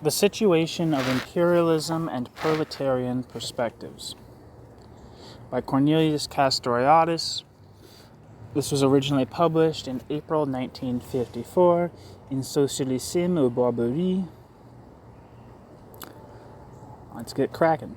The Situation of Imperialism and Proletarian Perspectives by Cornelius Castoriadis. This was originally published in April 1954 in Socialisme ou Barbarie. Let's get cracking.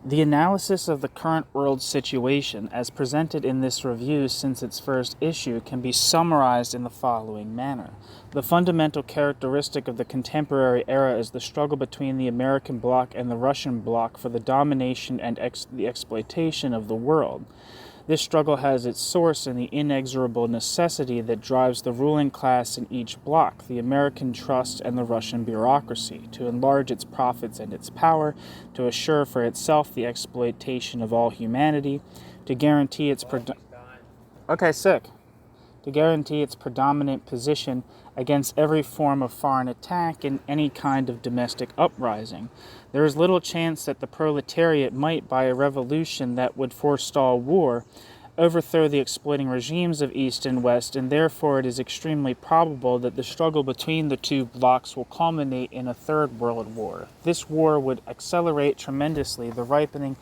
The analysis of the current world situation, as presented in this review since its first issue, can be summarized in the following manner. The fundamental characteristic of the contemporary era is the struggle between the American bloc and the Russian bloc for the domination and the exploitation of the world. This struggle has its source in the inexorable necessity that drives the ruling class in each bloc, the American trust and the Russian bureaucracy, to enlarge its profits and its power, to assure for itself the exploitation of all humanity, to guarantee its predominant position against every form of foreign attack and any kind of domestic uprising. There is little chance that the proletariat might, by a revolution that would forestall war, overthrow the exploiting regimes of East and West, and therefore it is extremely probable that the struggle between the two blocs will culminate in a third world war. This war would accelerate tremendously the ripening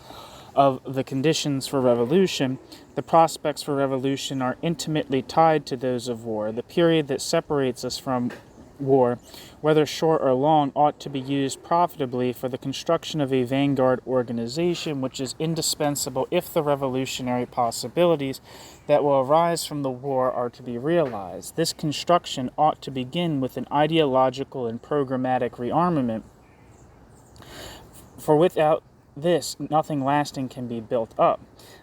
of the conditions for revolution. The prospects for revolution are intimately tied to those of war. The period that separates us from war, whether short or long, ought to be used profitably for the construction of a vanguard organization which is indispensable if the revolutionary possibilities that will arise from the war are to be realized. This construction ought to begin with an ideological and programmatic rearmament, for without this, nothing lasting can be built up.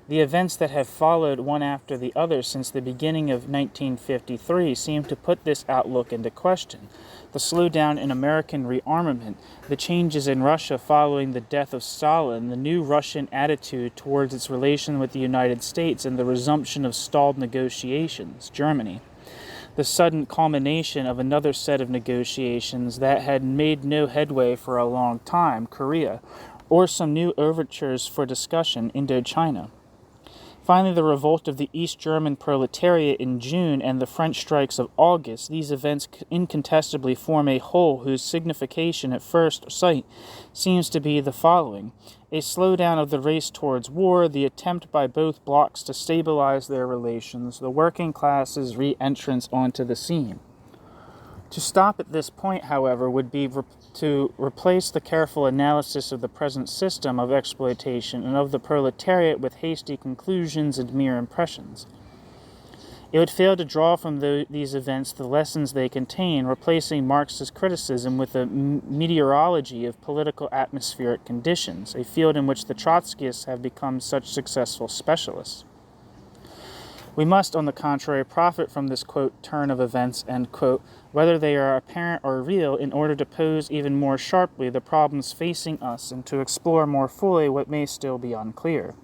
The events that have followed one after the other since the beginning of 1953 seem to put this outlook into question. The slowdown in American rearmament, the changes in Russia following the death of Stalin, the new Russian attitude towards its relation with the United States, and the resumption of stalled negotiations, Germany. The sudden culmination of another set of negotiations that had made no headway for a long time, Korea, or some new overtures for discussion, Indochina. Finally, the revolt of the East German proletariat in June and the French strikes of August. These events incontestably form a whole whose signification at first sight seems to be the following: a slowdown of the race towards war, the attempt by both blocs to stabilize their relations, the working class's re-entrance onto the scene. To stop at this point, however, would be to replace the careful analysis of the present system of exploitation and of the proletariat with hasty conclusions and mere impressions. It would fail to draw from these events the lessons they contain, replacing Marxist criticism with a meteorology of political atmospheric conditions, a field in which the Trotskyists have become such successful specialists. We must, on the contrary, profit from this, quote, turn of events, end quote, whether they are apparent or real, in order to pose even more sharply the problems facing us and to explore more fully what may still be unclear.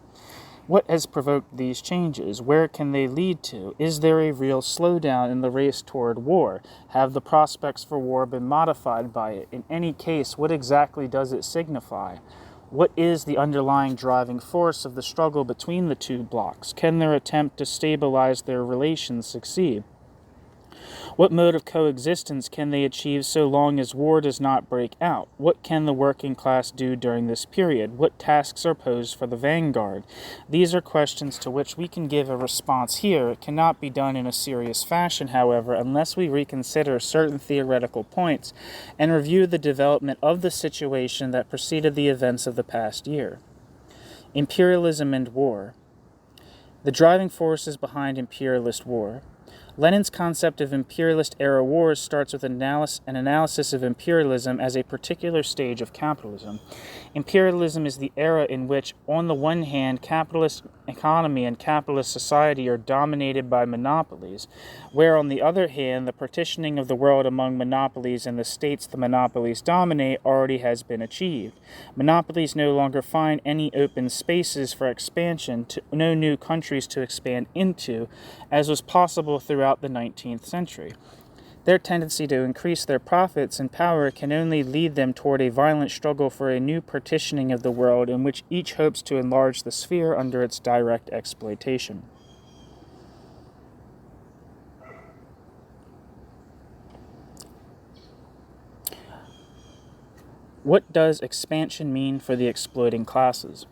What has provoked these changes? Where can they lead to? Is there a real slowdown in the race toward war? Have the prospects for war been modified by it? In any case, what exactly does it signify? What is the underlying driving force of the struggle between the two blocs? Can their attempt to stabilize their relations succeed? What mode of coexistence can they achieve so long as war does not break out? What can the working class do during this period? What tasks are posed for the vanguard? These are questions to which we can give a response here. It cannot be done in a serious fashion, however, unless we reconsider certain theoretical points and review the development of the situation that preceded the events of the past year. Imperialism and war. The driving forces behind imperialist war. Lenin's concept of imperialist-era wars starts with an analysis of imperialism as a particular stage of capitalism. Imperialism is the era in which, on the one hand, capitalist economy and capitalist society are dominated by monopolies, where, on the other hand, the partitioning of the world among monopolies and the states the monopolies dominate already has been achieved. Monopolies no longer find any open spaces for expansion, no new countries to expand into, as was possible throughout the 19th century. Their tendency to increase their profits and power can only lead them toward a violent struggle for a new partitioning of the world in which each hopes to enlarge the sphere under its direct exploitation. What does expansion mean for the exploiting classes?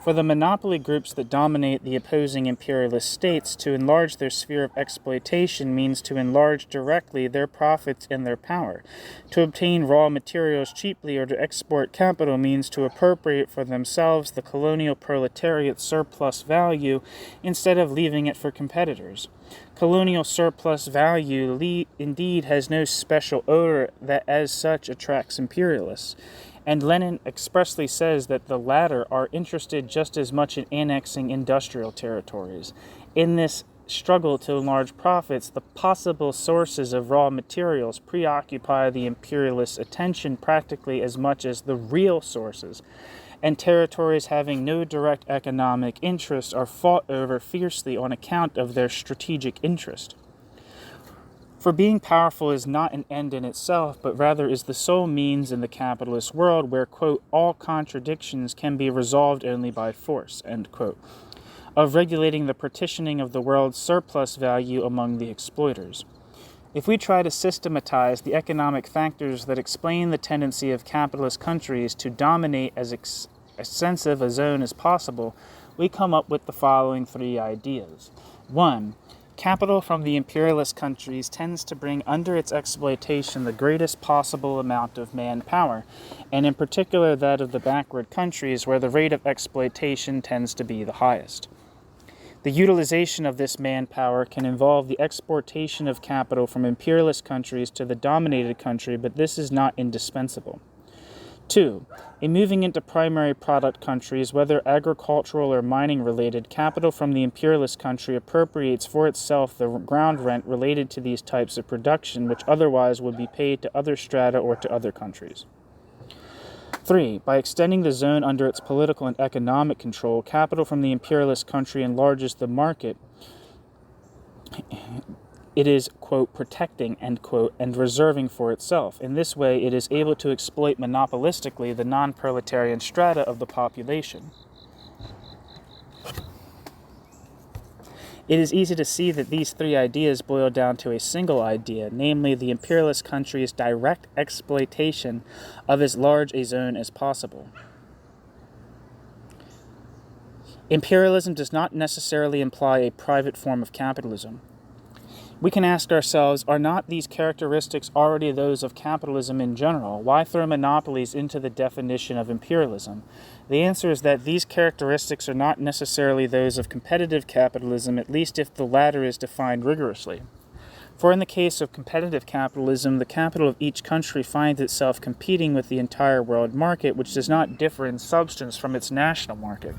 For the monopoly groups that dominate the opposing imperialist states, to enlarge their sphere of exploitation means to enlarge directly their profits and their power. To obtain raw materials cheaply or to export capital means to appropriate for themselves the colonial proletariat surplus value instead of leaving it for competitors. Colonial surplus value indeed has no special odor that as such attracts imperialists. And Lenin expressly says that the latter are interested just as much in annexing industrial territories. In this struggle to enlarge profits, the possible sources of raw materials preoccupy the imperialists' attention practically as much as the real sources, and territories having no direct economic interest are fought over fiercely on account of their strategic interest. For being powerful is not an end in itself, but rather is the sole means in the capitalist world where, quote, all contradictions can be resolved only by force, end quote, of regulating the partitioning of the world's surplus value among the exploiters. If we try to systematize the economic factors that explain the tendency of capitalist countries to dominate as extensive a zone as possible, we come up with the following three ideas. 1. Capital from the imperialist countries tends to bring under its exploitation the greatest possible amount of manpower, and in particular that of the backward countries where the rate of exploitation tends to be the highest. The utilization of this manpower can involve the exportation of capital from imperialist countries to the dominated country, but this is not indispensable. 2. In moving into primary product countries, whether agricultural or mining related, capital from the imperialist country appropriates for itself the ground rent related to these types of production, which otherwise would be paid to other strata or to other countries. 3. By extending the zone under its political and economic control, capital from the imperialist country enlarges the market it is, quote, protecting, end quote, and reserving for itself. In this way, it is able to exploit monopolistically the non-proletarian strata of the population. It is easy to see that these three ideas boil down to a single idea, namely the imperialist country's direct exploitation of as large a zone as possible. Imperialism does not necessarily imply a private form of capitalism. We can ask ourselves, are not these characteristics already those of capitalism in general? Why throw monopolies into the definition of imperialism? The answer is that these characteristics are not necessarily those of competitive capitalism, at least if the latter is defined rigorously. For in the case of competitive capitalism, the capital of each country finds itself competing with the entire world market, which does not differ in substance from its national market.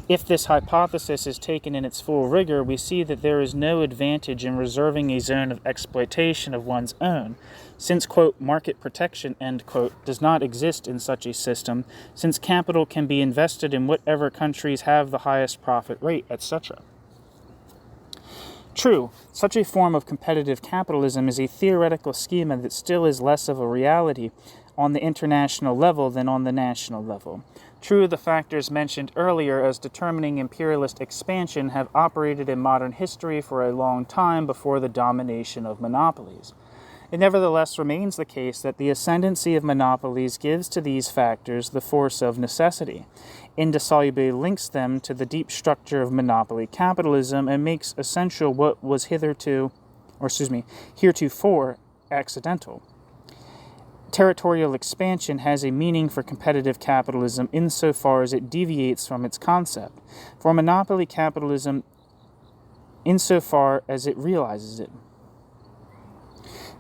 If this hypothesis is taken in its full rigor, we see that there is no advantage in reserving a zone of exploitation of one's own, since, quote, market protection, end quote, does not exist in such a system, since capital can be invested in whatever countries have the highest profit rate, etc. True, such a form of competitive capitalism is a theoretical schema that still is less of a reality on the international level than on the national level. True, the factors mentioned earlier as determining imperialist expansion have operated in modern history for a long time before the domination of monopolies. It nevertheless remains the case that the ascendancy of monopolies gives to these factors the force of necessity, indissolubly links them to the deep structure of monopoly capitalism, and makes essential what was heretofore accidental. Territorial expansion has a meaning for competitive capitalism insofar as it deviates from its concept, for monopoly capitalism insofar as it realizes it.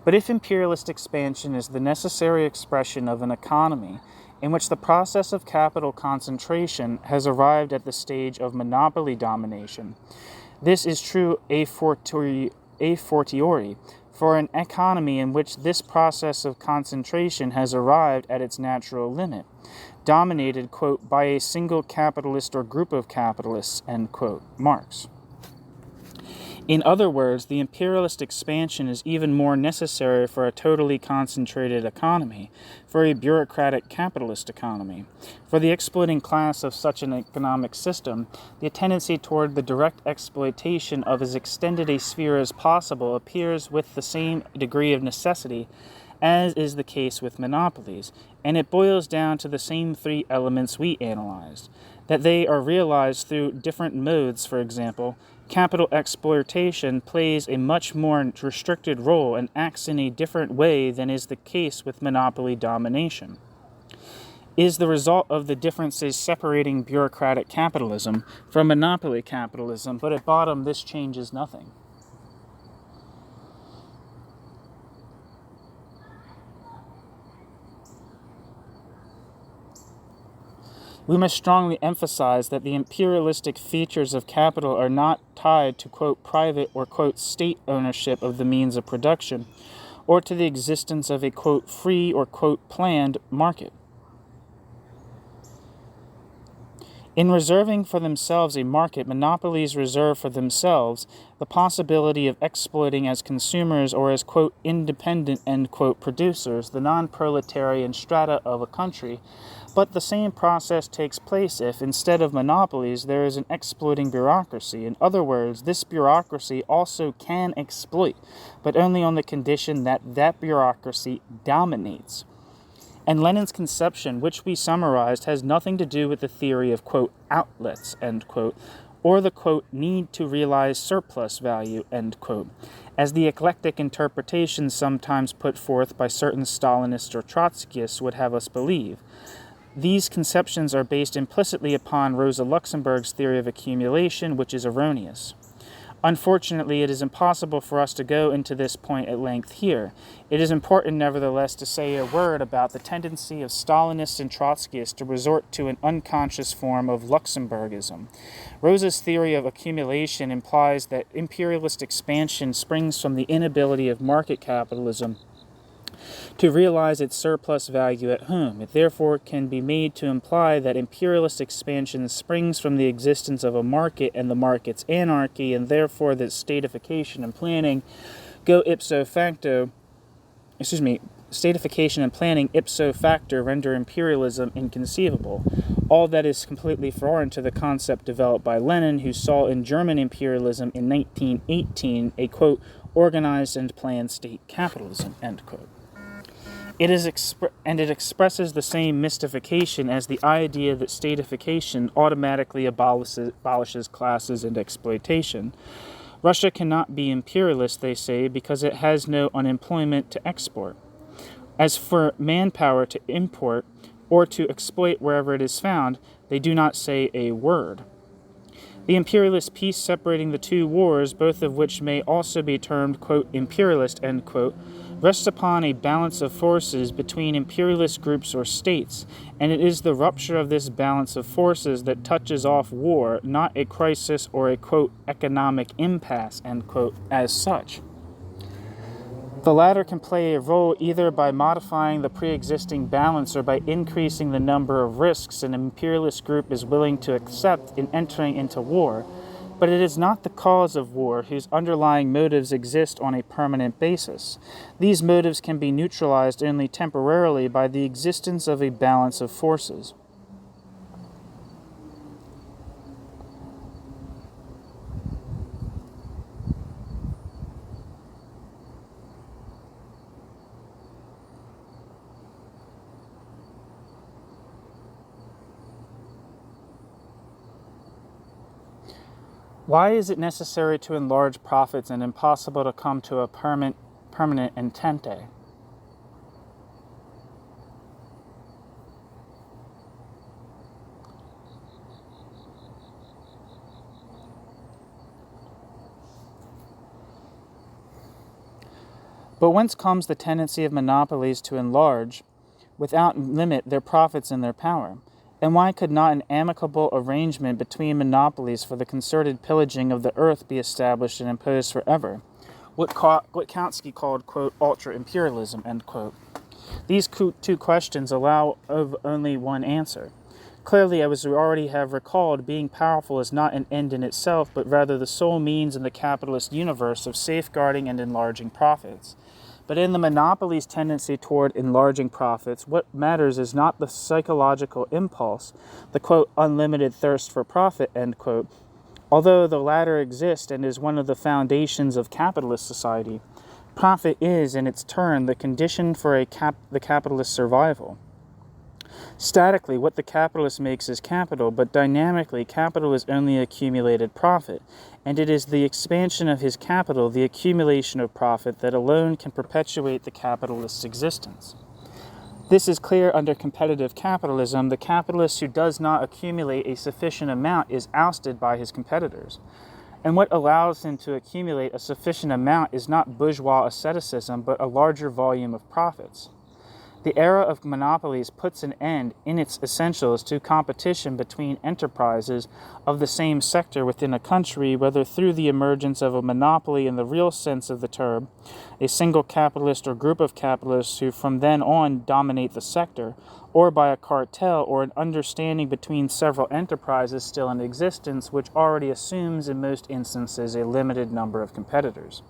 But if imperialist expansion is the necessary expression of an economy in which the process of capital concentration has arrived at the stage of monopoly domination, this is true a fortiori for an economy in which this process of concentration has arrived at its natural limit, dominated, quote, by a single capitalist or group of capitalists, end quote, Marx. In other words, the imperialist expansion is even more necessary for a totally concentrated economy, for a bureaucratic capitalist economy. For the exploiting class of such an economic system, the tendency toward the direct exploitation of as extended a sphere as possible appears with the same degree of necessity as is the case with monopolies, and it boils down to the same three elements we analyzed, that they are realized through different modes. For example, capital exploitation plays a much more restricted role and acts in a different way than is the case with monopoly domination. Is the result of the differences separating bureaucratic capitalism from monopoly capitalism, but at bottom this changes nothing. We must strongly emphasize that the imperialistic features of capital are not tied to, quote, private or, quote, state ownership of the means of production, or to the existence of a, quote, free or, quote, planned market. In reserving for themselves a market, monopolies reserve for themselves the possibility of exploiting as consumers or as, quote, independent, end quote, producers the non-proletarian strata of a country. But the same process takes place if, instead of monopolies, there is an exploiting bureaucracy. In other words, this bureaucracy also can exploit, but only on the condition that that bureaucracy dominates. And Lenin's conception, which we summarized, has nothing to do with the theory of, quote, outlets, end quote, or the, quote, need to realize surplus value, end quote, as the eclectic interpretations sometimes put forth by certain Stalinists or Trotskyists would have us believe. These conceptions are based implicitly upon Rosa Luxemburg's theory of accumulation, which is erroneous. Unfortunately, it is impossible for us to go into this point at length here. It is important, nevertheless, to say a word about the tendency of Stalinists and Trotskyists to resort to an unconscious form of Luxemburgism. Rosa's theory of accumulation implies that imperialist expansion springs from the inability of market capitalism to realize its surplus value at home. It therefore can be made to imply that imperialist expansion springs from the existence of a market and the market's anarchy, and therefore that statification and planning ipso facto render imperialism inconceivable. All that is completely foreign to the concept developed by Lenin, who saw in German imperialism in 1918 a, quote, organized and planned state capitalism, end quote. It expresses the same mystification as the idea that statification automatically abolishes classes and exploitation. Russia cannot be imperialist, they say, because it has no unemployment to export. As for manpower to import or to exploit wherever it is found, they do not say a word. The imperialist peace separating the two wars, both of which may also be termed, quote, imperialist, end quote, rests upon a balance of forces between imperialist groups or states, and it is the rupture of this balance of forces that touches off war, not a crisis or a, quote, economic impasse, end quote, as such. The latter can play a role either by modifying the pre-existing balance or by increasing the number of risks an imperialist group is willing to accept in entering into war, but it is not the cause of war whose underlying motives exist on a permanent basis. These motives can be neutralized only temporarily by the existence of a balance of forces. Why is it necessary to enlarge profits and impossible to come to a permanent entente? But whence comes the tendency of monopolies to enlarge, without limit, their profits and their power? And why could not an amicable arrangement between monopolies for the concerted pillaging of the earth be established and imposed forever? What Kautsky called, quote, ultra-imperialism, end quote. These two questions allow of only one answer. Clearly, as we already have recalled, being powerful is not an end in itself, but rather the sole means in the capitalist universe of safeguarding and enlarging profits. But in the monopoly's tendency toward enlarging profits, what matters is not the psychological impulse, the, quote, unlimited thirst for profit, end quote, although the latter exists and is one of the foundations of capitalist society, Profit is, in its turn, the condition for the capitalist's survival. Statically, what the capitalist makes is capital, but dynamically, capital is only accumulated profit, and it is the expansion of his capital, the accumulation of profit, that alone can perpetuate the capitalist's existence. This is clear under competitive capitalism. The capitalist who does not accumulate a sufficient amount is ousted by his competitors. And what allows him to accumulate a sufficient amount is not bourgeois asceticism, but a larger volume of profits. The era of monopolies puts an end, in its essentials, to competition between enterprises of the same sector within a country, whether through the emergence of a monopoly in the real sense of the term, a single capitalist or group of capitalists who from then on dominate the sector, or by a cartel or an understanding between several enterprises still in existence, which already assumes in most instances a limited number of competitors.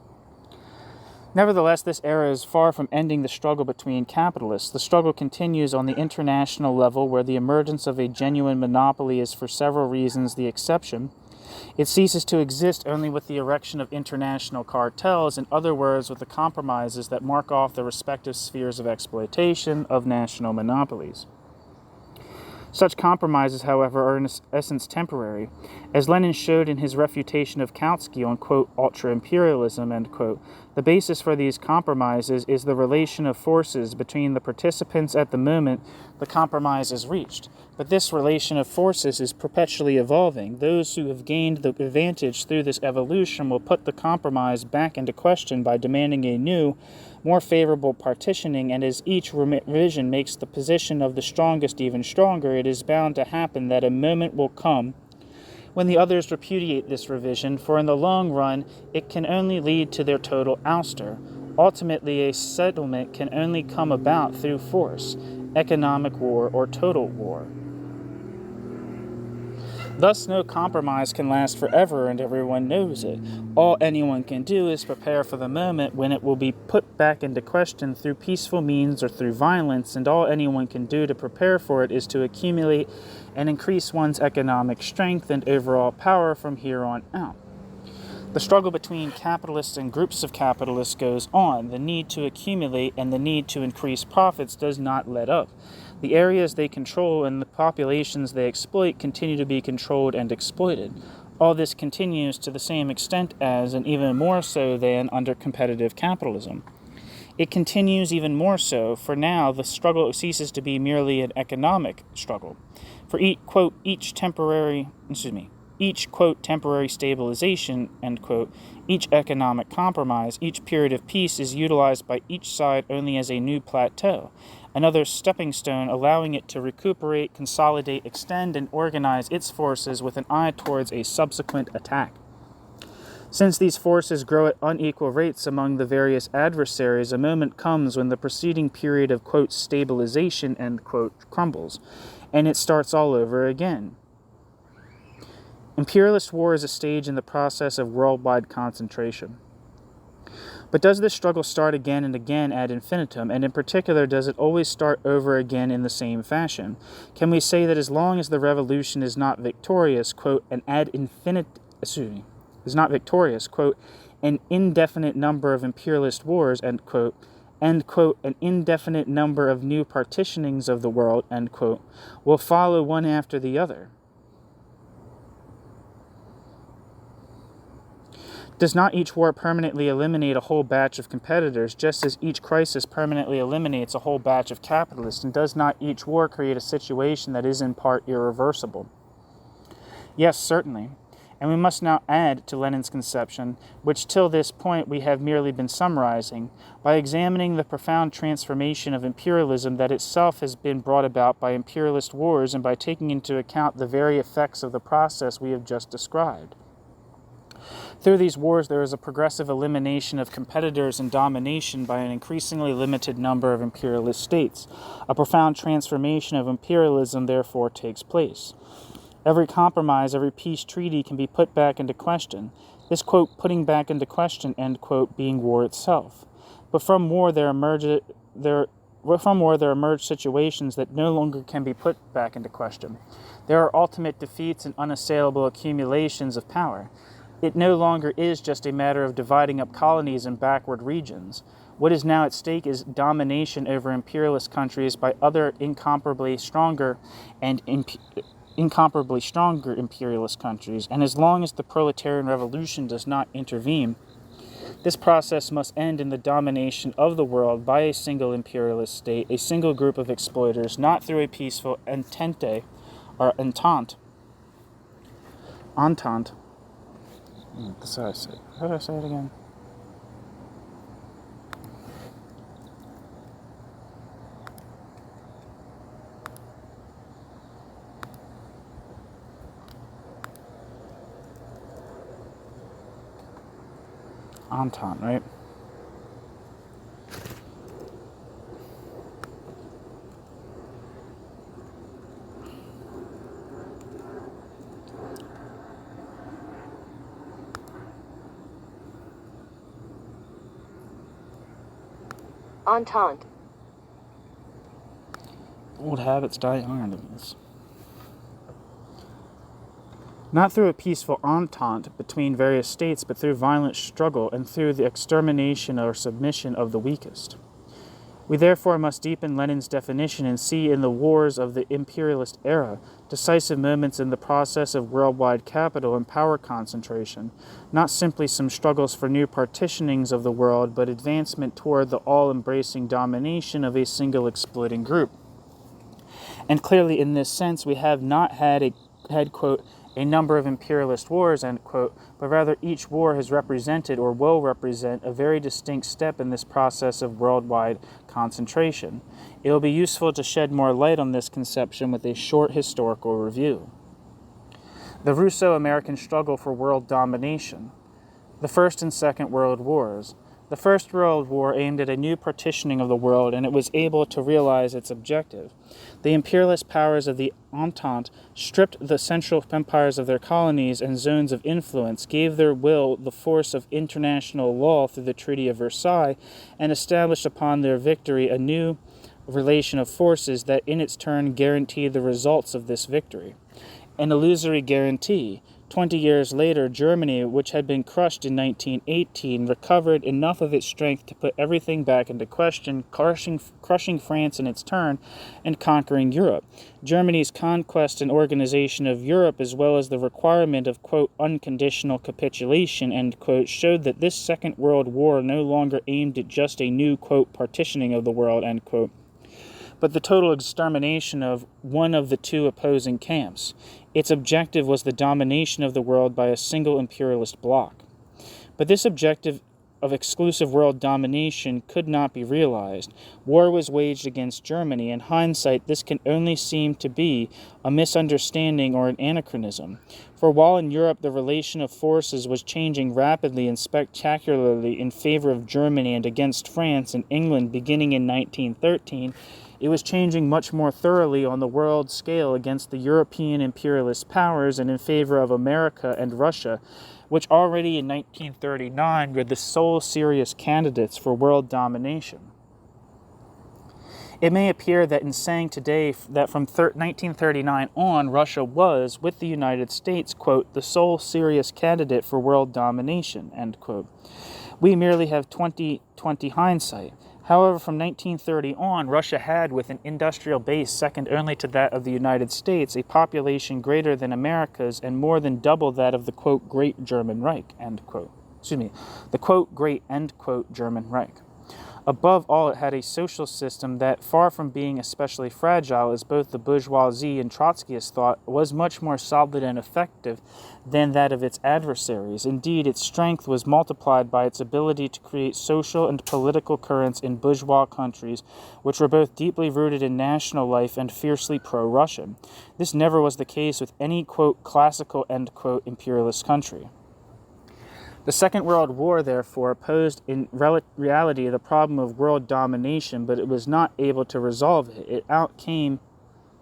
Nevertheless, this era is far from ending the struggle between capitalists. The struggle continues on the international level, where the emergence of a genuine monopoly is for several reasons the exception. It ceases to exist only with the erection of international cartels, in other words, with the compromises that mark off the respective spheres of exploitation of national monopolies. Such compromises, however, are in essence temporary. As Lenin showed in his refutation of Kautsky on, quote, ultra-imperialism, end quote, the basis for these compromises is the relation of forces between the participants at the moment the compromise is reached. But this relation of forces is perpetually evolving. Those who have gained the advantage through this evolution will put the compromise back into question by demanding a new, more favorable partitioning, and as each revision makes the position of the strongest even stronger, it is bound to happen that a moment will come when the others repudiate this revision, for in the long run it can only lead to their total ouster. Ultimately, a settlement can only come about through force, economic war, or total war. Thus, no compromise can last forever, and everyone knows it. All anyone can do is prepare for the moment when it will be put back into question through peaceful means or through violence, and all anyone can do to prepare for it is to accumulate and increase one's economic strength and overall power from here on out. The struggle between capitalists and groups of capitalists goes on. The need to accumulate and the need to increase profits does not let up. The areas they control and the populations they exploit continue to be controlled and exploited. All this continues to the same extent as, and even more so than, under competitive capitalism. It continues even more so, for now the struggle ceases to be merely an economic struggle. For each, quote, temporary stabilization, end quote, each economic compromise, each period of peace is utilized by each side only as a new plateau, another stepping stone allowing it to recuperate, consolidate, extend, and organize its forces with an eye towards a subsequent attack. Since these forces grow at unequal rates among the various adversaries, a moment comes when the preceding period of, quote, stabilization, end quote, crumbles, and it starts all over again. Imperialist war is a stage in the process of worldwide concentration. But does this struggle start again and again ad infinitum, and in particular, does it always start over again in the same fashion? Can we say that as long as the revolution is not victorious, quote, an indefinite number of imperialist wars, end quote, an indefinite number of new partitionings of the world, end quote, will follow one after the other? Does not each war permanently eliminate a whole batch of competitors, just as each crisis permanently eliminates a whole batch of capitalists? And does not each war create a situation that is in part irreversible? Yes, certainly. And we must now add to Lenin's conception, which till this point we have merely been summarizing, by examining the profound transformation of imperialism that itself has been brought about by imperialist wars, and by taking into account the very effects of the process we have just described. Through these wars, there is a progressive elimination of competitors and domination by an increasingly limited number of imperialist states. A profound transformation of imperialism, therefore, takes place. Every compromise, every peace treaty can be put back into question. This, quote, putting back into question, end quote, being war itself. But from war there emerge situations that no longer can be put back into question. There are ultimate defeats and unassailable accumulations of power. It no longer is just a matter of dividing up colonies in backward regions. What is now at stake is domination over imperialist countries by other incomparably stronger imperialist countries, and as long as the proletarian revolution does not intervene, this process must end in the domination of the world by a single imperialist state, a single group of exploiters, not through a peaceful entente or entente. That's how I say it. How do I say it again? Entente, right? Entente. Old habits die hard in this. Not through a peaceful entente between various states, but through violent struggle and through the extermination or submission of the weakest. We therefore must deepen Lenin's definition and see in the wars of the imperialist era decisive moments in the process of worldwide capital and power concentration, not simply some struggles for new partitionings of the world, but advancement toward the all-embracing domination of a single exploiting group. And clearly in this sense we have not had, quote, a number of imperialist wars, end quote, but rather each war has represented or will represent a very distinct step in this process of worldwide concentration. It will be useful to shed more light on this conception with a short historical review. The Russo-American struggle for world domination. The First and Second World Wars. The First World War aimed at a new partitioning of the world, and it was able to realize its objective. The imperialist powers of the Entente stripped the central empires of their colonies and zones of influence, gave their will the force of international law through the Treaty of Versailles, and established upon their victory a new relation of forces that in its turn guaranteed the results of this victory. An illusory guarantee. 20 years later, Germany, which had been crushed in 1918, recovered enough of its strength to put everything back into question, crushing France in its turn and conquering Europe. Germany's conquest and organization of Europe, as well as the requirement of, quote, unconditional capitulation, end quote, showed that this Second World War no longer aimed at just a new, quote, partitioning of the world, end quote, but the total extermination of one of the two opposing camps. Its objective was the domination of the world by a single imperialist bloc. But this objective of exclusive world domination could not be realized. War was waged against Germany. In hindsight, this can only seem to be a misunderstanding or an anachronism. For while in Europe the relation of forces was changing rapidly and spectacularly in favor of Germany and against France and England beginning in 1913, it was changing much more thoroughly on the world scale against the European imperialist powers and in favor of America and Russia, which already in 1939 were the sole serious candidates for world domination. It may appear that in saying today that from 1939 on, Russia was, with the United States, quote, the sole serious candidate for world domination, end quote. We merely have 20/20 hindsight. However, from 1930 on, Russia had, with an industrial base second only to that of the United States, a population greater than America's and more than double that of the, quote, Great German Reich, end quote. The, quote, Great, end quote, German Reich. Above all, it had a social system that, far from being especially fragile, as both the bourgeoisie and Trotskyists thought, was much more solid and effective than that of its adversaries. Indeed, its strength was multiplied by its ability to create social and political currents in bourgeois countries, which were both deeply rooted in national life and fiercely pro-Russian. This never was the case with any, quote, classical, end quote, imperialist country. The Second World War, therefore, posed in reality the problem of world domination, but it was not able to resolve it.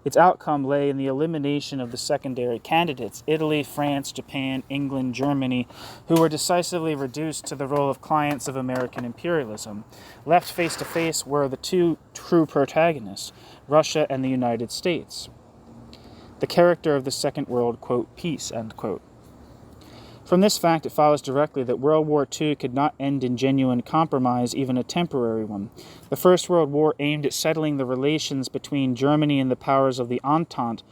Its outcome lay in the elimination of the secondary candidates, Italy, France, Japan, England, Germany, who were decisively reduced to the role of clients of American imperialism. Left face to face were the two true protagonists, Russia and the United States. The character of the Second World, quote, peace, end quote. From this fact, it follows directly that World War II could not end in genuine compromise, even a temporary one. The First World War aimed at settling the relations between Germany and the powers of the Entente.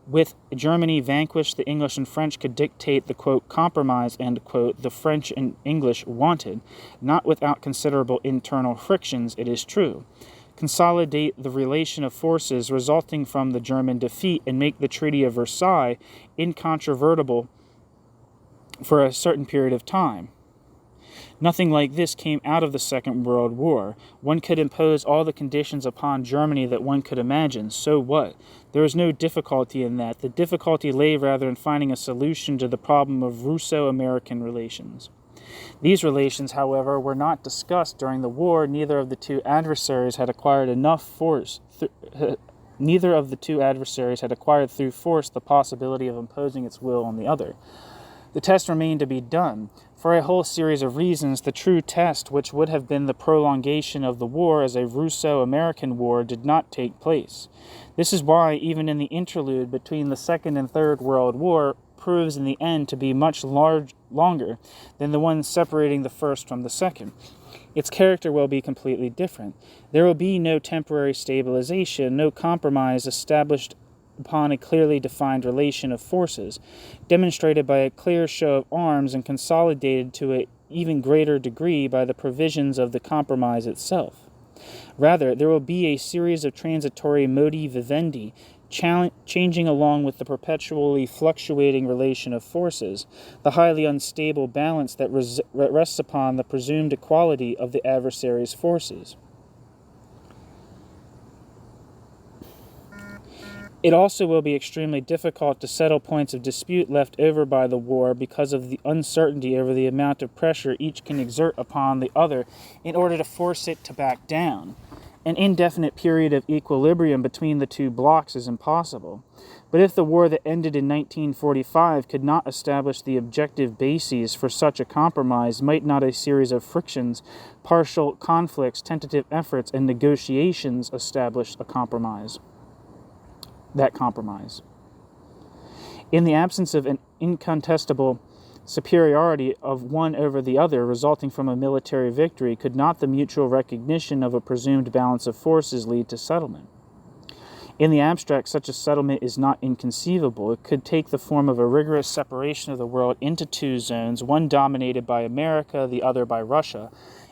With Germany vanquished, the English and French could dictate the, quote, compromise, end quote, the French and English wanted, not without considerable internal frictions, it is true. Consolidate the relation of forces resulting from the German defeat and make the Treaty of Versailles incontrovertible for a certain period of time. Nothing like this came out of the Second World War. One could impose all the conditions upon Germany that one could imagine. So what? There was no difficulty in that. The difficulty lay rather in finding a solution to the problem of Russo-American relations. These relations, however, were not discussed during the war. Neither of the two adversaries had acquired enough force. Neither of the two adversaries had acquired through force the possibility of imposing its will on the other. The test remained to be done. For a whole series of reasons, the true test, which would have been the prolongation of the war as a Russo-American war, did not take place. This is why, even in the interlude between the Second and Third World War, proves in the end to be much longer than the one separating the first from the second. Its character will be completely different. There will be no temporary stabilization, no compromise established upon a clearly defined relation of forces, demonstrated by a clear show of arms and consolidated to an even greater degree by the provisions of the compromise itself. Rather, there will be a series of transitory modi vivendi, changing along with the perpetually fluctuating relation of forces, the highly unstable balance that rests upon the presumed equality of the adversary's forces. It also will be extremely difficult to settle points of dispute left over by the war because of the uncertainty over the amount of pressure each can exert upon the other in order to force it to back down. An indefinite period of equilibrium between the two blocs is impossible. But if the war that ended in 1945 could not establish the objective bases for such a compromise, might not a series of frictions, partial conflicts, tentative efforts, and negotiations establish a compromise? That compromise. In the absence of an incontestable superiority of one over the other resulting from a military victory, could not the mutual recognition of a presumed balance of forces lead to settlement? In the abstract, such a settlement is not inconceivable. It could take the form of a rigorous separation of the world into two zones, one dominated by America, the other by Russia.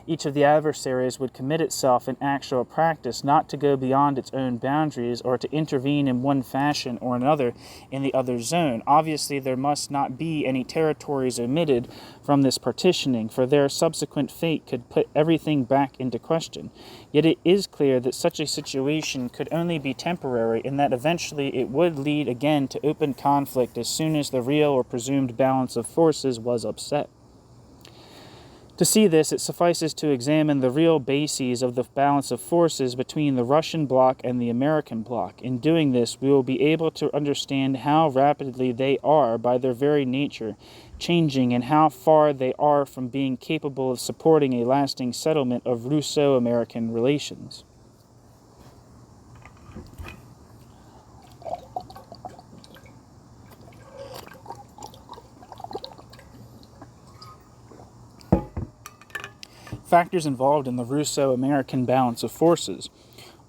Each of the adversaries would commit itself in actual practice not to go beyond its own boundaries or to intervene in one fashion or another in the other zone. Obviously, there must not be any territories omitted from this partitioning, for their subsequent fate could put everything back into question. Yet it is clear that such a situation could only be temporary, and that eventually it would lead again to open conflict as soon as the real or presumed balance of forces was upset. To see this, it suffices to examine the real bases of the balance of forces between the Russian bloc and the American bloc. In doing this, we will be able to understand how rapidly they are, by their very nature, changing, and how far they are from being capable of supporting a lasting settlement of Russo-American relations. Factors involved in the Russo-American balance of forces.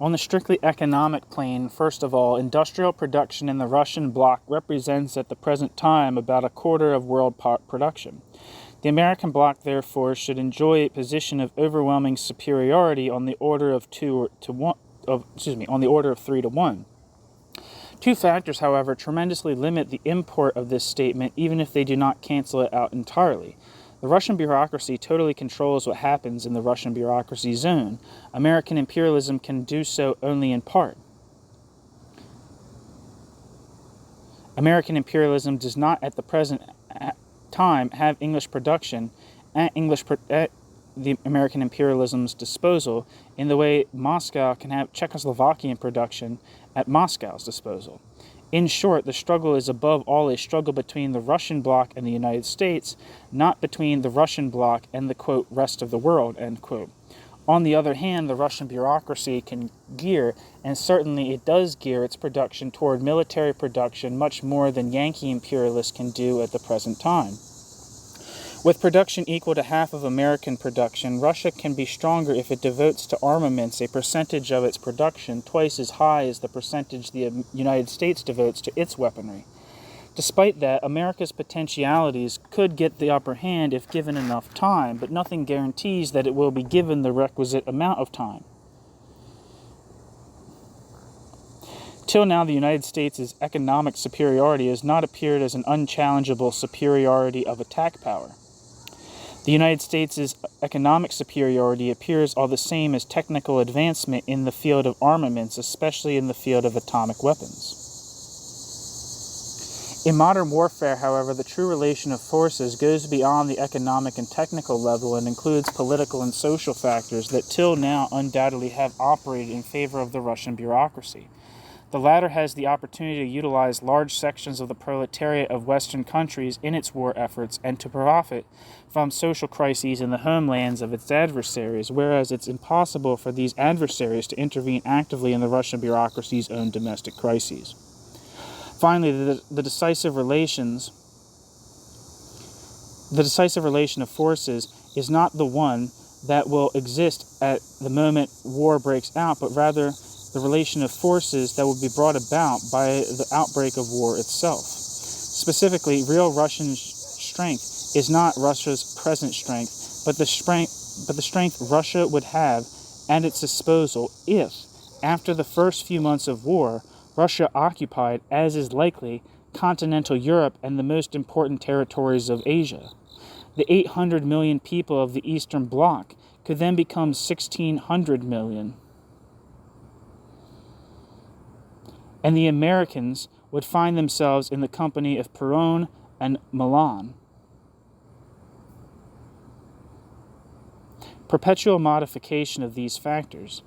On the strictly economic plane, first of all, industrial production in the Russian bloc represents at the present time about a quarter of world production. The American bloc, therefore, should enjoy a position of overwhelming superiority on the order of 3 to 1. Two factors, however, tremendously limit the import of this statement, even if they do not cancel it out entirely. The Russian bureaucracy totally controls what happens in the Russian bureaucracy zone. American imperialism can do so only in part. American imperialism does not at the present time have English production at the American imperialism's disposal in the way Moscow can have Czechoslovakian production at Moscow's disposal. In short, the struggle is above all a struggle between the Russian bloc and the United States, not between the Russian bloc and the, quote, rest of the world, end quote. On the other hand, the Russian bureaucracy can gear, and certainly it does gear its production toward military production much more than Yankee imperialists can do at the present time. With production equal to half of American production, Russia can be stronger if it devotes to armaments a percentage of its production twice as high as the percentage the United States devotes to its weaponry. Despite that, America's potentialities could get the upper hand if given enough time, but nothing guarantees that it will be given the requisite amount of time. Till now, the United States' economic superiority has not appeared as an unchallengeable superiority of attack power. The United States' economic superiority appears all the same as technical advancement in the field of armaments, especially in the field of atomic weapons. In modern warfare, however, the true relation of forces goes beyond the economic and technical level and includes political and social factors that till now undoubtedly have operated in favor of the Russian bureaucracy. The latter has the opportunity to utilize large sections of the proletariat of Western countries in its war efforts and to profit from social crises in the homelands of its adversaries, whereas it's impossible for these adversaries to intervene actively in the Russian bureaucracy's own domestic crises. Finally, the decisive relation of forces is not the one that will exist at the moment war breaks out, but rather the relation of forces that will be brought about by the outbreak of war itself. Specifically, real Russian strength is not Russia's present strength, but the strength Russia would have at its disposal if, after the first few months of war, Russia occupied, as is likely, continental Europe and the most important territories of Asia. The 800 million people of the Eastern Bloc could then become 1,600 million. And the Americans would find themselves in the company of Peron and Milan. Perpetual modification of these factors.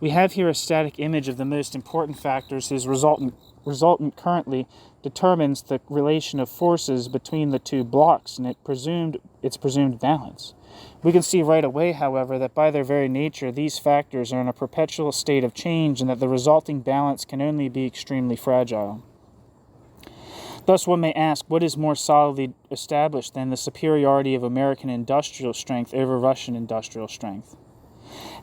We have here a static image of the most important factors whose resultant currently determines the relation of forces between the two blocks and its presumed balance. We can see right away, however, that by their very nature these factors are in a perpetual state of change and that the resulting balance can only be extremely fragile. Thus one may ask, what is more solidly established than the superiority of American industrial strength over Russian industrial strength?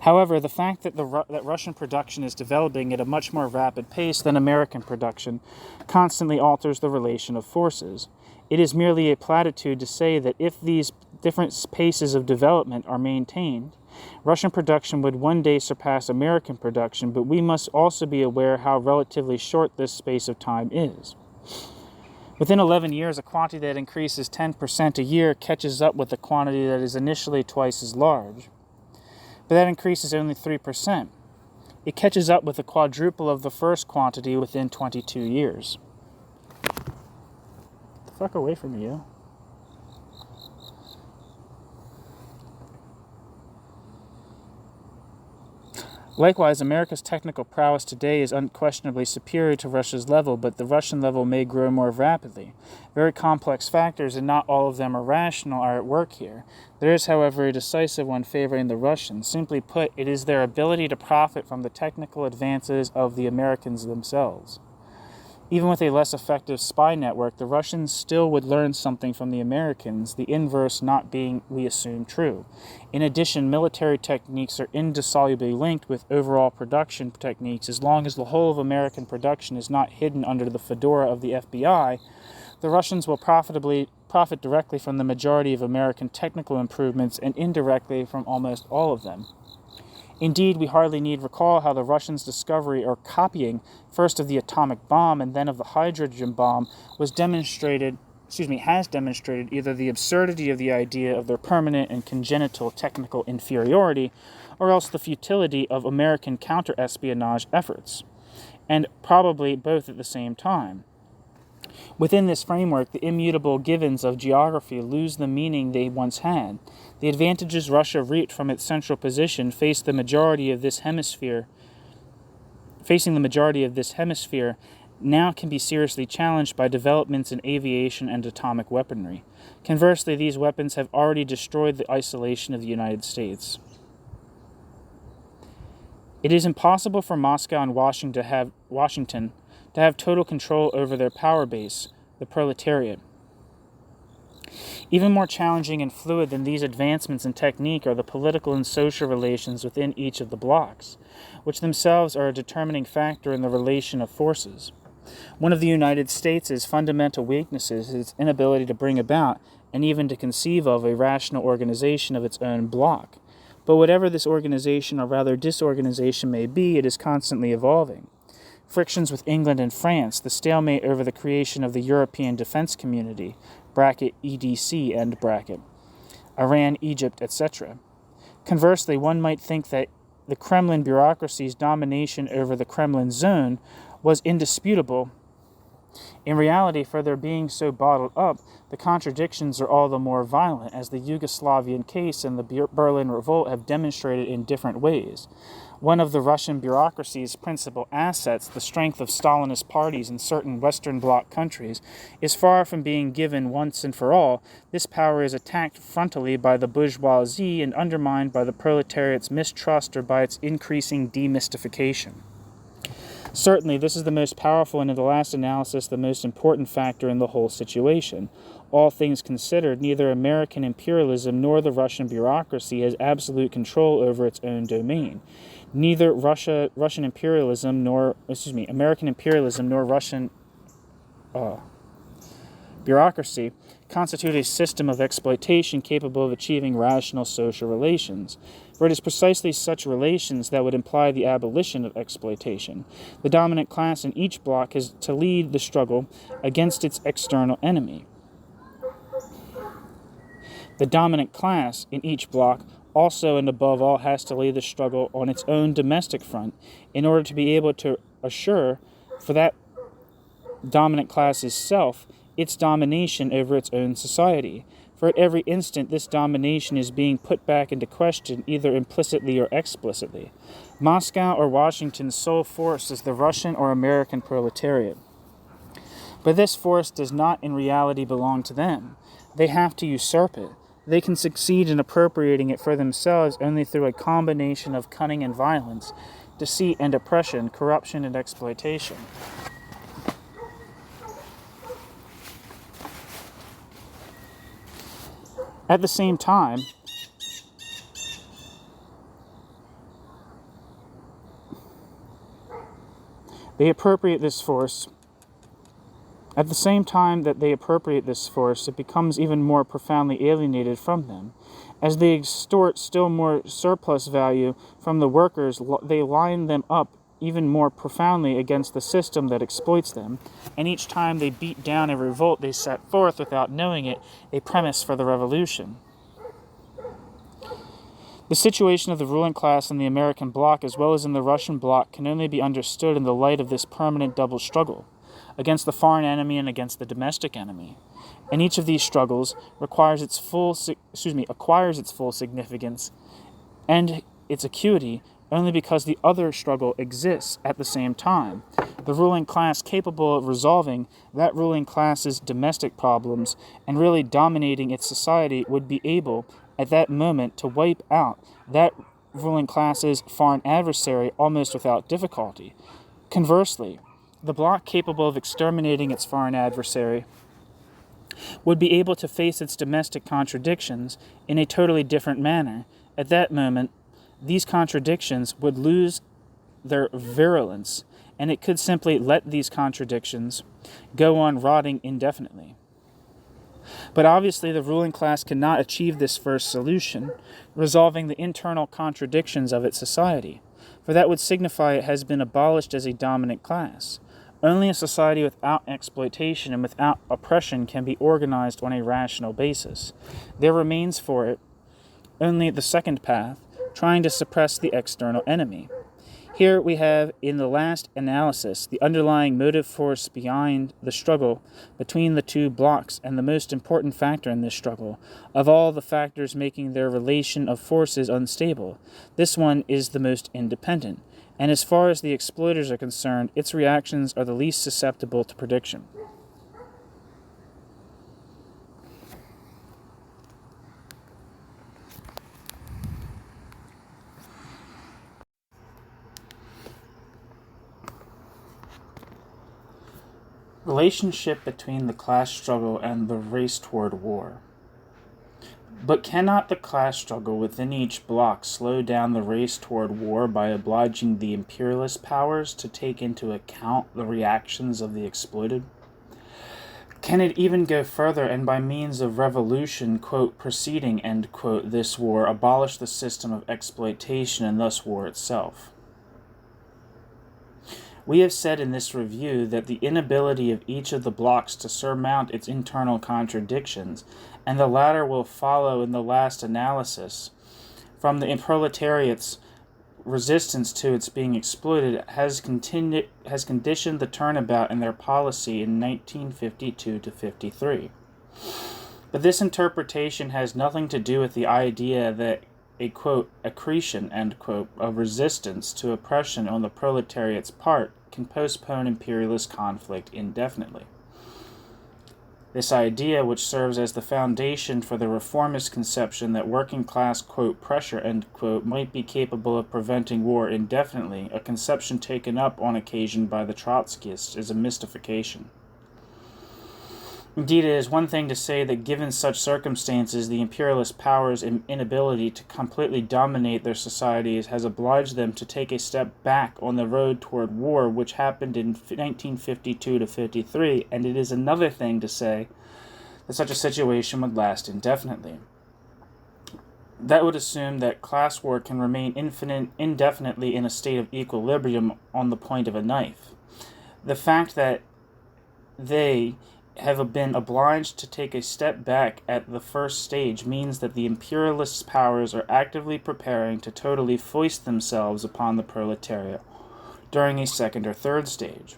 However, the fact that that Russian production is developing at a much more rapid pace than American production constantly alters the relation of forces. It is merely a platitude to say that if these different paces of development are maintained, Russian production would one day surpass American production, but we must also be aware how relatively short this space of time is. Within 11 years, a quantity that increases 10% a year catches up with a quantity that is initially twice as large. But that increases only 3%. It catches up with the quadruple of the first quantity within 22 years. Get the fuck away from me, yo. Likewise, America's technical prowess today is unquestionably superior to Russia's level, but the Russian level may grow more rapidly. Very complex factors, and not all of them are rational, are at work here. There is, however, a decisive one favoring the Russians. Simply put, it is their ability to profit from the technical advances of the Americans themselves. Even with a less effective spy network, the Russians still would learn something from the Americans, the inverse not being, we assume, true. In addition, military techniques are indissolubly linked with overall production techniques. As long as the whole of American production is not hidden under the fedora of the FBI, the Russians will profit directly from the majority of American technical improvements and indirectly from almost all of them. Indeed, we hardly need recall how the Russians' discovery or copying first of the atomic bomb and then of the hydrogen bomb has demonstrated either the absurdity of the idea of their permanent and congenital technical inferiority or else the futility of American counter-espionage efforts, and probably both at the same time. Within this framework, the immutable givens of geography lose the meaning they once had. The advantages Russia reaped from its central position facing the majority of this hemisphere now can be seriously challenged by developments in aviation and atomic weaponry. Conversely, these weapons have already destroyed the isolation of the United States. It is impossible for Moscow and Washington to have total control over their power base, the proletariat. Even more challenging and fluid than these advancements in technique are the political and social relations within each of the blocs, which themselves are a determining factor in the relation of forces. One of the United States' fundamental weaknesses is its inability to bring about and even to conceive of a rational organization of its own bloc. But whatever this organization, or rather disorganization, may be, it is constantly evolving. Frictions with England and France, the stalemate over the creation of the European Defense Community, (EDC), Iran, Egypt, etc. Conversely, one might think that the Kremlin bureaucracy's domination over the Kremlin zone was indisputable. In reality, for their being so bottled up, the contradictions are all the more violent, as the Yugoslavian case and the Berlin Revolt have demonstrated in different ways. One of the Russian bureaucracy's principal assets, the strength of Stalinist parties in certain Western Bloc countries, is far from being given once and for all. This power is attacked frontally by the bourgeoisie and undermined by the proletariat's mistrust or by its increasing demystification. Certainly, this is the most powerful and, in the last analysis, the most important factor in the whole situation. All things considered, neither American imperialism nor the Russian bureaucracy has absolute control over its own domain. Neither American imperialism nor Russian bureaucracy constitute a system of exploitation capable of achieving rational social relations. For it is precisely such relations that would imply the abolition of exploitation. The dominant class in each bloc has to lead the struggle against its external enemy. The dominant class in each bloc also and above all has to lead the struggle on its own domestic front in order to be able to assure for that dominant class's self its domination over its own society. For at every instant this domination is being put back into question, either implicitly or explicitly. Moscow or Washington's sole force is the Russian or American proletariat. But this force does not in reality belong to them. They have to usurp it. They can succeed in appropriating it for themselves only through a combination of cunning and violence, deceit and oppression, corruption and exploitation. At the same time, they appropriate this force. At the same time that they appropriate this force, it becomes even more profoundly alienated from them. As they extort still more surplus value from the workers, they line them up even more profoundly against the system that exploits them, and each time they beat down a revolt, they set forth, without knowing it, a premise for the revolution. The situation of the ruling class in the American bloc as well as in the Russian bloc can only be understood in the light of this permanent double struggle, against the foreign enemy and against the domestic enemy. And each of these struggles acquires its full significance and its acuity only because the other struggle exists at the same time. The ruling class capable of resolving that ruling class's domestic problems and really dominating its society would be able, at that moment, to wipe out that ruling class's foreign adversary almost without difficulty. Conversely, the bloc capable of exterminating its foreign adversary would be able to face its domestic contradictions in a totally different manner. At that moment, these contradictions would lose their virulence, and it could simply let these contradictions go on rotting indefinitely. But obviously the ruling class cannot achieve this first solution, resolving the internal contradictions of its society, for that would signify it has been abolished as a dominant class. Only a society without exploitation and without oppression can be organized on a rational basis. There remains for it only the second path, trying to suppress the external enemy. Here we have, in the last analysis, the underlying motive force behind the struggle between the two blocs, and the most important factor in this struggle, of all the factors making their relation of forces unstable. This one is the most independent, and as far as the exploiters are concerned, its reactions are the least susceptible to prediction. Relationship between the class struggle and the race toward war. But cannot the class struggle within each bloc slow down the race toward war by obliging the imperialist powers to take into account the reactions of the exploited? Can it even go further and by means of revolution, quote, preceding, end quote, this war, abolish the system of exploitation and thus war itself? We have said in this review that the inability of each of the blocs to surmount its internal contradictions, and the latter will follow in the last analysis, from the proletariat's resistance to its being exploited, has conditioned the turnabout in their policy in 1952 to 53. But this interpretation has nothing to do with the idea that a, quote, accretion, end quote, of resistance to oppression on the proletariat's part can postpone imperialist conflict indefinitely. This idea, which serves as the foundation for the reformist conception that working class, quote, pressure, end quote, might be capable of preventing war indefinitely, a conception taken up on occasion by the Trotskyists, is a mystification. Indeed, it is one thing to say that given such circumstances, the imperialist powers' inability to completely dominate their societies has obliged them to take a step back on the road toward war, which happened in 1952 to 53, and it is another thing to say that such a situation would last indefinitely. That would assume that class war can remain indefinitely in a state of equilibrium on the point of a knife. The fact that they have been obliged to take a step back at the first stage means that the imperialist powers are actively preparing to totally foist themselves upon the proletariat during a second or third stage.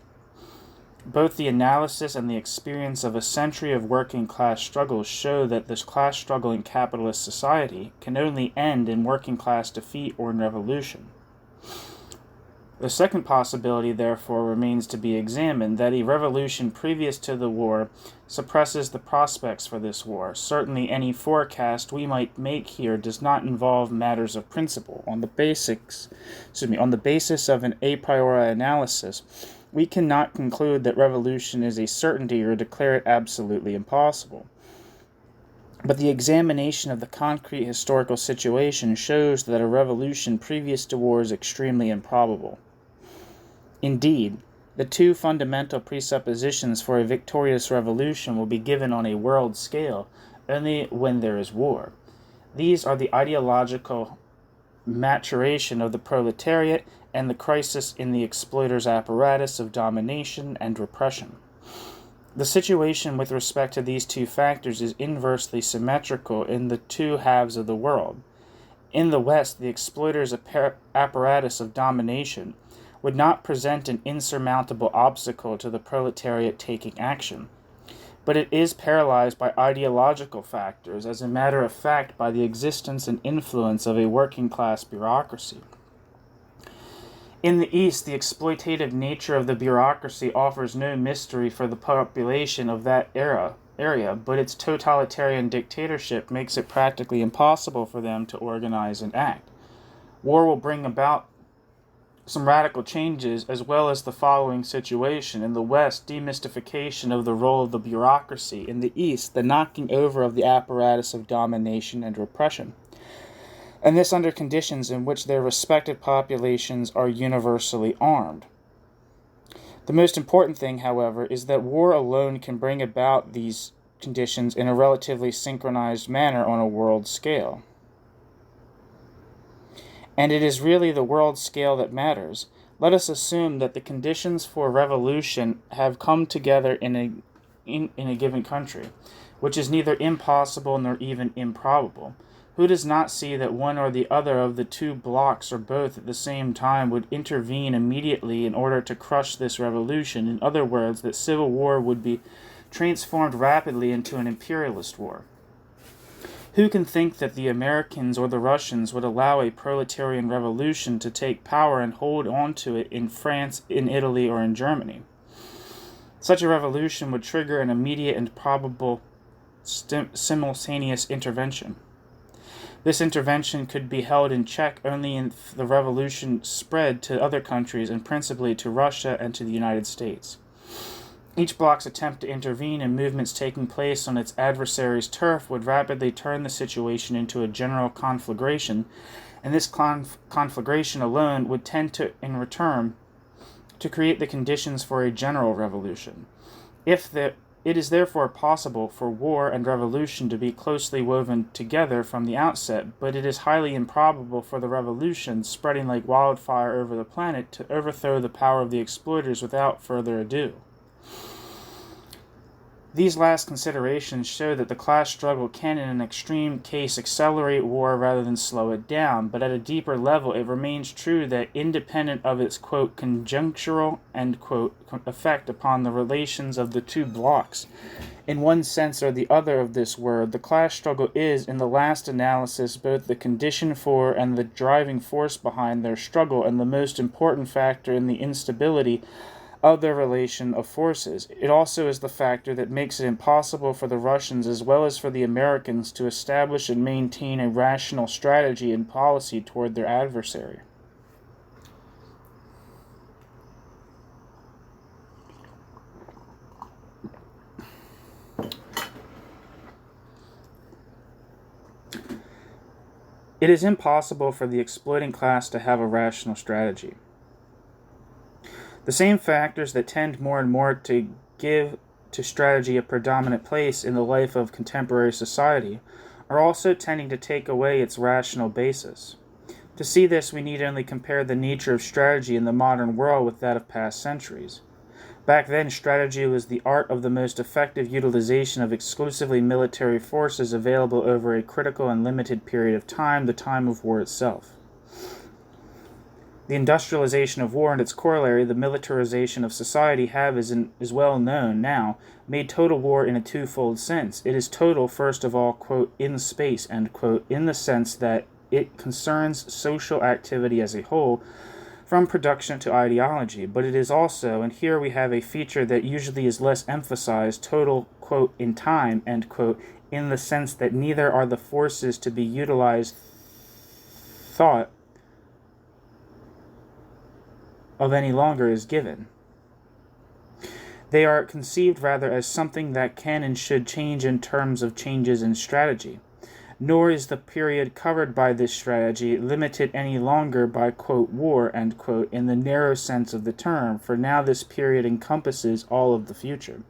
Both the analysis and the experience of a century of working class struggles show that this class struggle in capitalist society can only end in working class defeat or in revolution. The second possibility, therefore, remains to be examined, that a revolution previous to the war suppresses the prospects for this war. Certainly any forecast we might make here does not involve matters of principle. On the basis of an a priori analysis, we cannot conclude that revolution is a certainty or declare it absolutely impossible. But the examination of the concrete historical situation shows that a revolution previous to war is extremely improbable. Indeed, the two fundamental presuppositions for a victorious revolution will be given on a world scale only when there is war. These are the ideological maturation of the proletariat and the crisis in the exploiter's apparatus of domination and repression. The situation with respect to these two factors is inversely symmetrical in the two halves of the world. In the West, the exploiter's apparatus of domination would not present an insurmountable obstacle to the proletariat taking action, but it is paralyzed by ideological factors, as a matter of fact by the existence and influence of a working-class bureaucracy. In the East, the exploitative nature of the bureaucracy offers no mystery for the population of that area, but its totalitarian dictatorship makes it practically impossible for them to organize and act. War will bring about some radical changes, as well as the following situation. In the West, demystification of the role of the bureaucracy. In the East, the knocking over of the apparatus of domination and repression. And this under conditions in which their respective populations are universally armed. The most important thing, however, is that war alone can bring about these conditions in a relatively synchronized manner on a world scale. And it is really the world scale that matters. Let us assume that the conditions for revolution have come together in a given country, which is neither impossible nor even improbable. Who does not see that one or the other of the two blocs, or both at the same time, would intervene immediately in order to crush this revolution? In other words, that civil war would be transformed rapidly into an imperialist war. Who can think that the Americans or the Russians would allow a proletarian revolution to take power and hold on to it in France, in Italy, or in Germany? Such a revolution would trigger an immediate and probable simultaneous intervention. This intervention could be held in check only if the revolution spread to other countries, and principally to Russia and to the United States. Each bloc's attempt to intervene in movements taking place on its adversary's turf would rapidly turn the situation into a general conflagration, and this conflagration alone would tend to, in return, to create the conditions for a general revolution. It is therefore possible for war and revolution to be closely woven together from the outset, but it is highly improbable for the revolution, spreading like wildfire over the planet, to overthrow the power of the exploiters without further ado. These last considerations show that the class struggle can, in an extreme case, accelerate war rather than slow it down, but at a deeper level it remains true that, independent of its, quote, conjunctural, end quote, effect upon the relations of the two blocks, in one sense or the other of this word, the class struggle is, in the last analysis, both the condition for and the driving force behind their struggle, and the most important factor in the instability of their relation of forces. It also is the factor that makes it impossible for the Russians as well as for the Americans to establish and maintain a rational strategy and policy toward their adversary. It is impossible for the exploiting class to have a rational strategy. The same factors that tend more and more to give to strategy a predominant place in the life of contemporary society are also tending to take away its rational basis. To see this, we need only compare the nature of strategy in the modern world with that of past centuries. Back then, strategy was the art of the most effective utilization of exclusively military forces available over a critical and limited period of time, the time of war itself. The industrialization of war and its corollary, the militarization of society, have, as well known now, made total war in a twofold sense. It is total, first of all, quote, in space, end quote, in the sense that it concerns social activity as a whole, from production to ideology, but it is also, and here we have a feature that usually is less emphasized, total, quote, in time, end quote, in the sense that neither are the forces to be utilized thought of any longer is given. They are conceived rather as something that can and should change in terms of changes in strategy. Nor is the period covered by this strategy limited any longer by, quote, war, end quote, in the narrow sense of the term, for now this period encompasses all of the future.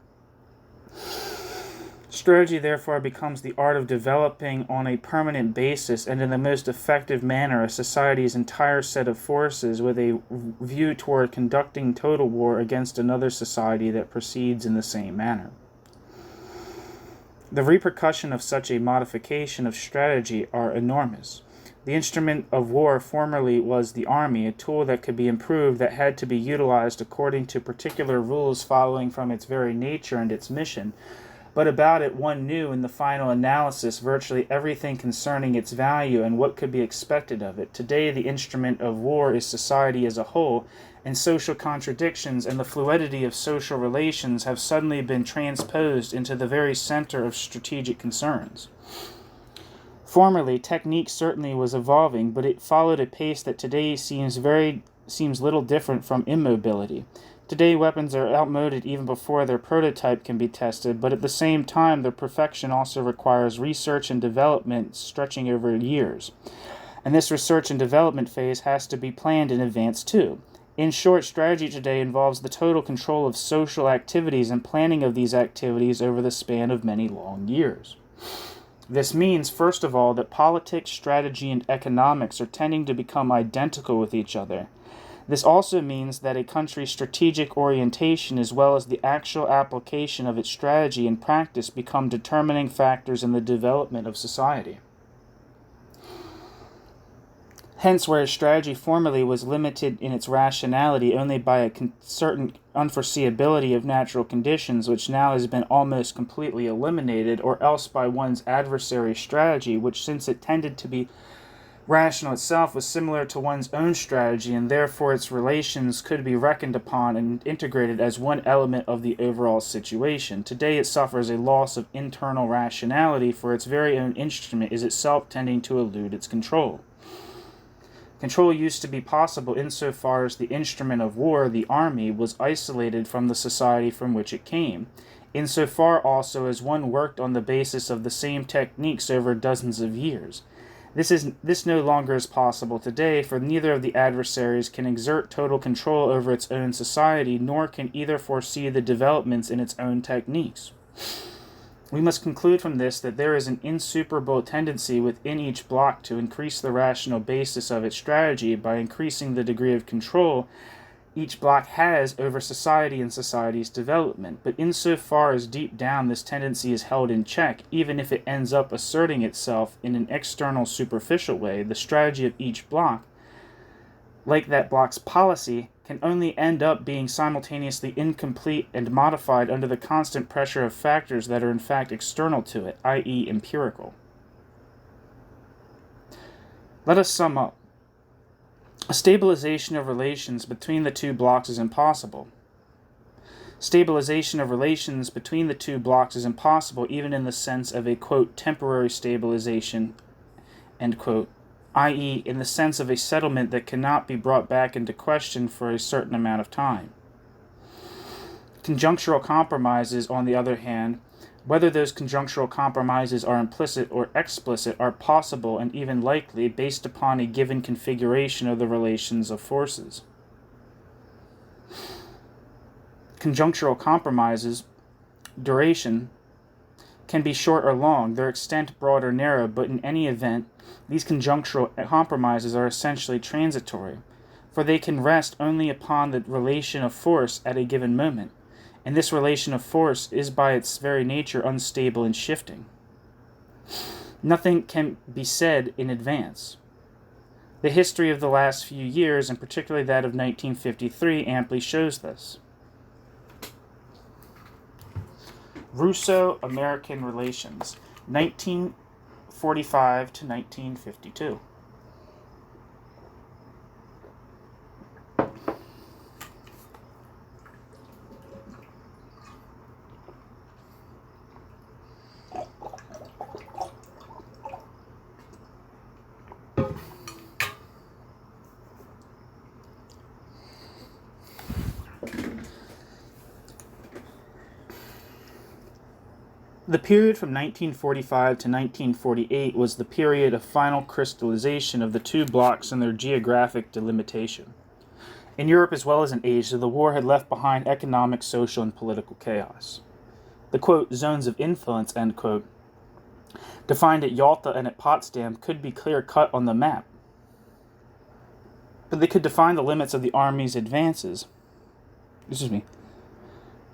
Strategy therefore becomes the art of developing on a permanent basis and in the most effective manner a society's entire set of forces with a view toward conducting total war against another society that proceeds in the same manner. The repercussions of such a modification of strategy are enormous. The instrument of war formerly was the army, a tool that could be improved, that had to be utilized according to particular rules following from its very nature and its mission. But about it one knew in the final analysis virtually everything concerning its value and what could be expected of it. Today the instrument of war is society as a whole, and social contradictions and the fluidity of social relations have suddenly been transposed into the very center of strategic concerns. Formerly, technique certainly was evolving, but it followed a pace that today seems little different from immobility. Today, weapons are outmoded even before their prototype can be tested, but at the same time, their perfection also requires research and development stretching over years. And this research and development phase has to be planned in advance too. In short, strategy today involves the total control of social activities and planning of these activities over the span of many long years. This means, first of all, that politics, strategy, and economics are tending to become identical with each other. This also means that a country's strategic orientation as well as the actual application of its strategy and practice become determining factors in the development of society. Hence, whereas strategy formerly was limited in its rationality only by a certain unforeseeability of natural conditions, which now has been almost completely eliminated, or else by one's adversary's strategy, which, since it tended to be rational itself, was similar to one's own strategy, and therefore its relations could be reckoned upon and integrated as one element of the overall situation. Today it suffers a loss of internal rationality, for its very own instrument is itself tending to elude its control. Control used to be possible insofar as the instrument of war, the army, was isolated from the society from which it came, insofar also as one worked on the basis of the same techniques over dozens of years. This no longer is possible today, for neither of the adversaries can exert total control over its own society, nor can either foresee the developments in its own techniques. We must conclude from this that there is an insuperable tendency within each bloc to increase the rational basis of its strategy by increasing the degree of control each bloc has over society and society's development. But insofar as deep down this tendency is held in check, even if it ends up asserting itself in an external superficial way, the strategy of each bloc, like that bloc's policy, can only end up being simultaneously incomplete and modified under the constant pressure of factors that are in fact external to it, i.e. empirical. Let us sum up. A stabilization of relations between the two blocs is impossible. Stabilization of relations between the two blocs is impossible even in the sense of a, quote, temporary stabilization, end quote, i.e., in the sense of a settlement that cannot be brought back into question for a certain amount of time. Conjunctural compromises, on the other hand, whether those conjunctural compromises are implicit or explicit, are possible and even likely based upon a given configuration of the relations of forces. Conjunctural compromises, duration, can be short or long, their extent broad or narrow, but in any event, these conjunctural compromises are essentially transitory, for they can rest only upon the relation of force at a given moment, and this relation of force is by its very nature unstable and shifting. Nothing can be said in advance. The history of the last few years, and particularly that of 1953, amply shows this. Russo-American relations, 1945 to 1952. The period from 1945 to 1948 was the period of final crystallization of the two blocs and their geographic delimitation. In Europe as well as in Asia, the war had left behind economic, social, and political chaos. The, quote, zones of influence, end quote, defined at Yalta and at Potsdam could be clear-cut on the map, but they could define the limits of the army's advances.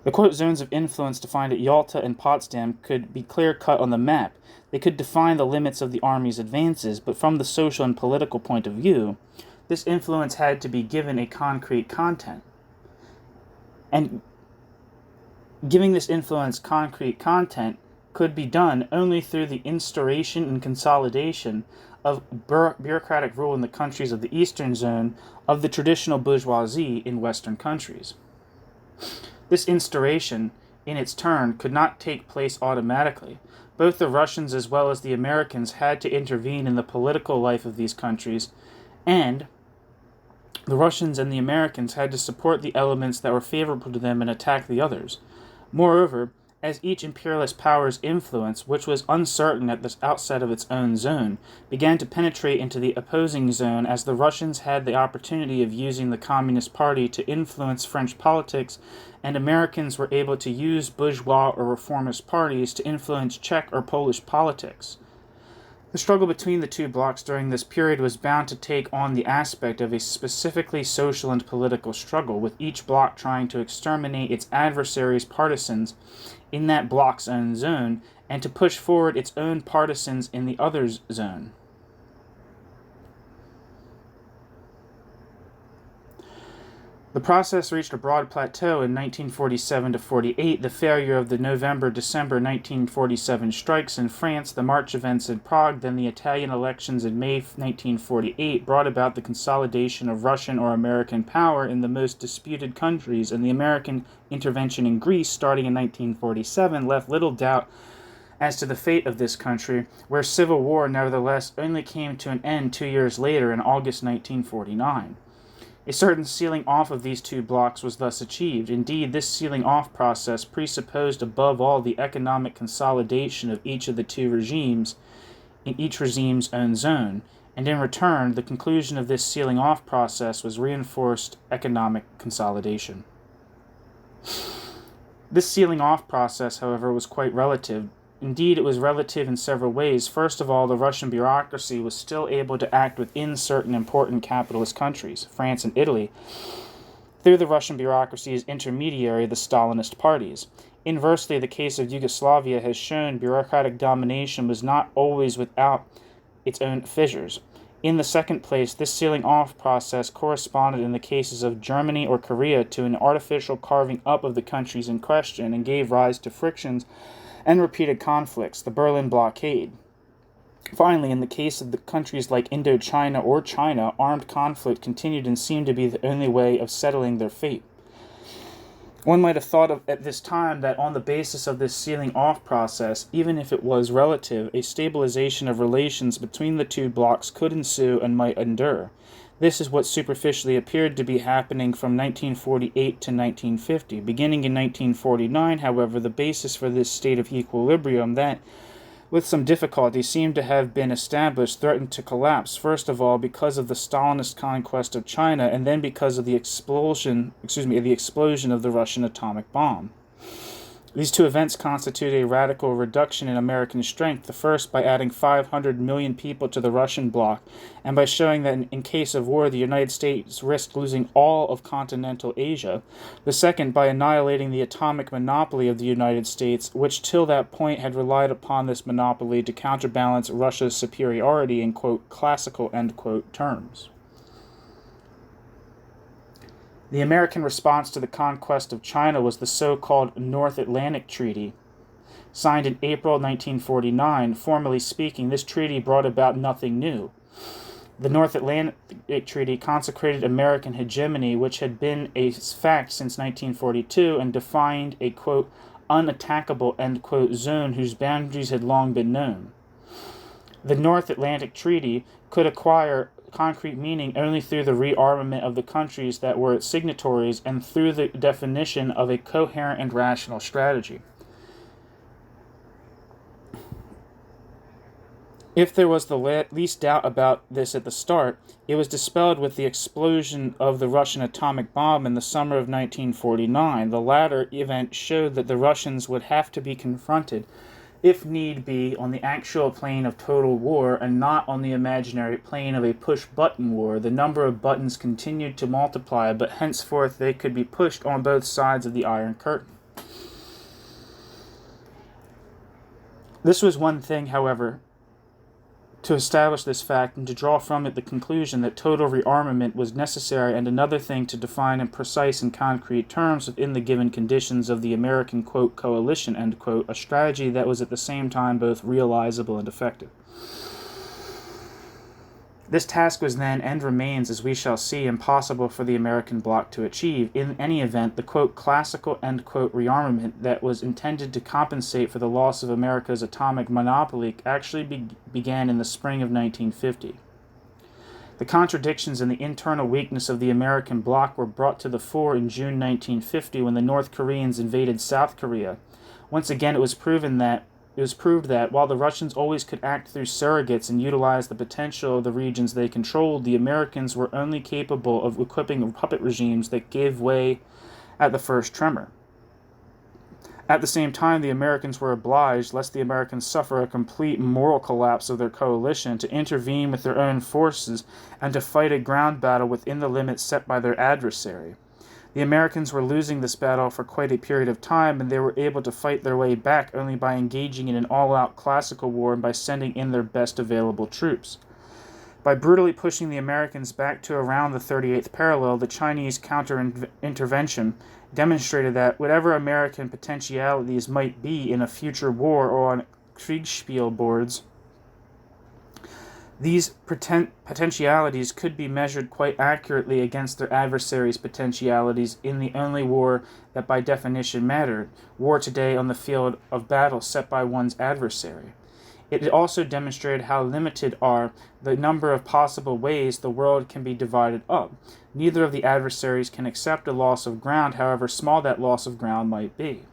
The, quote, zones of influence defined at Yalta and Potsdam could be clear-cut on the map. They could define the limits of the army's advances, but from the social and political point of view, this influence had to be given a concrete content. And giving this influence concrete content could be done only through the instauration and consolidation of bureaucratic rule in the countries of the Eastern Zone of the traditional bourgeoisie in Western countries. This instauration, in its turn, could not take place automatically. Both the Russians as well as the Americans had to intervene in the political life of these countries, and the Russians and the Americans had to support the elements that were favorable to them and attack the others. Moreover, as each imperialist power's influence, which was uncertain at the outset of its own zone, began to penetrate into the opposing zone, as the Russians had the opportunity of using the Communist Party to influence French politics, and Americans were able to use bourgeois or reformist parties to influence Czech or Polish politics. The struggle between the two blocs during this period was bound to take on the aspect of a specifically social and political struggle, with each bloc trying to exterminate its adversaries' partisans in that bloc's own zone, and to push forward its own partisans in the other's zone. The process reached a broad plateau in 1947 to 48, the failure of the November-December 1947 strikes in France, the March events in Prague, then the Italian elections in May 1948 brought about the consolidation of Russian or American power in the most disputed countries, and the American intervention in Greece starting in 1947 left little doubt as to the fate of this country, where civil war nevertheless only came to an end 2 years later in August 1949. A certain sealing off of these two blocks was thus achieved. Indeed, this sealing off process presupposed above all the economic consolidation of each of the two regimes in each regime's own zone, and in return, the conclusion of this sealing off process was reinforced economic consolidation. This sealing off process, however, was quite relative. Indeed, it was relative in several ways. First of all, the Russian bureaucracy was still able to act within certain important capitalist countries, France and Italy, through the Russian bureaucracy's intermediary, the Stalinist parties. Inversely, the case of Yugoslavia has shown bureaucratic domination was not always without its own fissures. In the second place, this sealing off process corresponded in the cases of Germany or Korea to an artificial carving up of the countries in question and gave rise to frictions and repeated conflicts, the Berlin blockade. Finally, in the case of the countries like Indochina or China, armed conflict continued and seemed to be the only way of settling their fate. One might have thought of at this time that on the basis of this sealing off process, even if it was relative, a stabilization of relations between the two blocs could ensue and might endure. This is what superficially appeared to be happening from 1948 to 1950. Beginning in 1949, however, the basis for this state of equilibrium that, with some difficulty, seemed to have been established threatened to collapse, first of all because of the Stalinist conquest of China, and then because of the explosion of the Russian atomic bomb. These two events constitute a radical reduction in American strength, the first by adding 500 million people to the Russian bloc, and by showing that in case of war the United States risked losing all of continental Asia, the second by annihilating the atomic monopoly of the United States, which till that point had relied upon this monopoly to counterbalance Russia's superiority in, quote, classical, end quote, terms. The American response to the conquest of China was the so-called North Atlantic Treaty. Signed in April 1949, formally speaking, this treaty brought about nothing new. The North Atlantic Treaty consecrated American hegemony, which had been a fact since 1942, and defined a, quote, unattackable, end quote, zone whose boundaries had long been known. The North Atlantic Treaty could acquire concrete meaning only through the rearmament of the countries that were its signatories and through the definition of a coherent and rational strategy. If there was the least doubt about this at the start, it was dispelled with the explosion of the Russian atomic bomb in the summer of 1949. The latter event showed that the Russians would have to be confronted, if need be, on the actual plane of total war and not on the imaginary plane of a push-button war. The number of buttons continued to multiply, but henceforth they could be pushed on both sides of the Iron Curtain. This was one thing, however, to establish this fact and to draw from it the conclusion that total rearmament was necessary, and another thing to define in precise and concrete terms within the given conditions of the American, quote, coalition, end quote, a strategy that was at the same time both realizable and effective. This task was then, and remains, as we shall see, impossible for the American bloc to achieve. In any event, the, quote, classical, end quote, rearmament that was intended to compensate for the loss of America's atomic monopoly actually began in the spring of 1950. The contradictions and the internal weakness of the American bloc were brought to the fore in June 1950 when the North Koreans invaded South Korea. Once again, it was proved that while the Russians always could act through surrogates and utilize the potential of the regions they controlled, the Americans were only capable of equipping puppet regimes that gave way at the first tremor. At the same time, the Americans were obliged, lest the Americans suffer a complete moral collapse of their coalition, to intervene with their own forces and to fight a ground battle within the limits set by their adversary. The Americans were losing this battle for quite a period of time, and they were able to fight their way back only by engaging in an all-out classical war and by sending in their best available troops. By brutally pushing the Americans back to around the 38th parallel, the Chinese counter-intervention demonstrated that whatever American potentialities might be in a future war or on Kriegspiel boards, These potentialities could be measured quite accurately against their adversaries' potentialities in the only war that by definition mattered, war today on the field of battle set by one's adversary. It also demonstrated how limited are the number of possible ways the world can be divided up. Neither of the adversaries can accept a loss of ground, however small that loss of ground might be.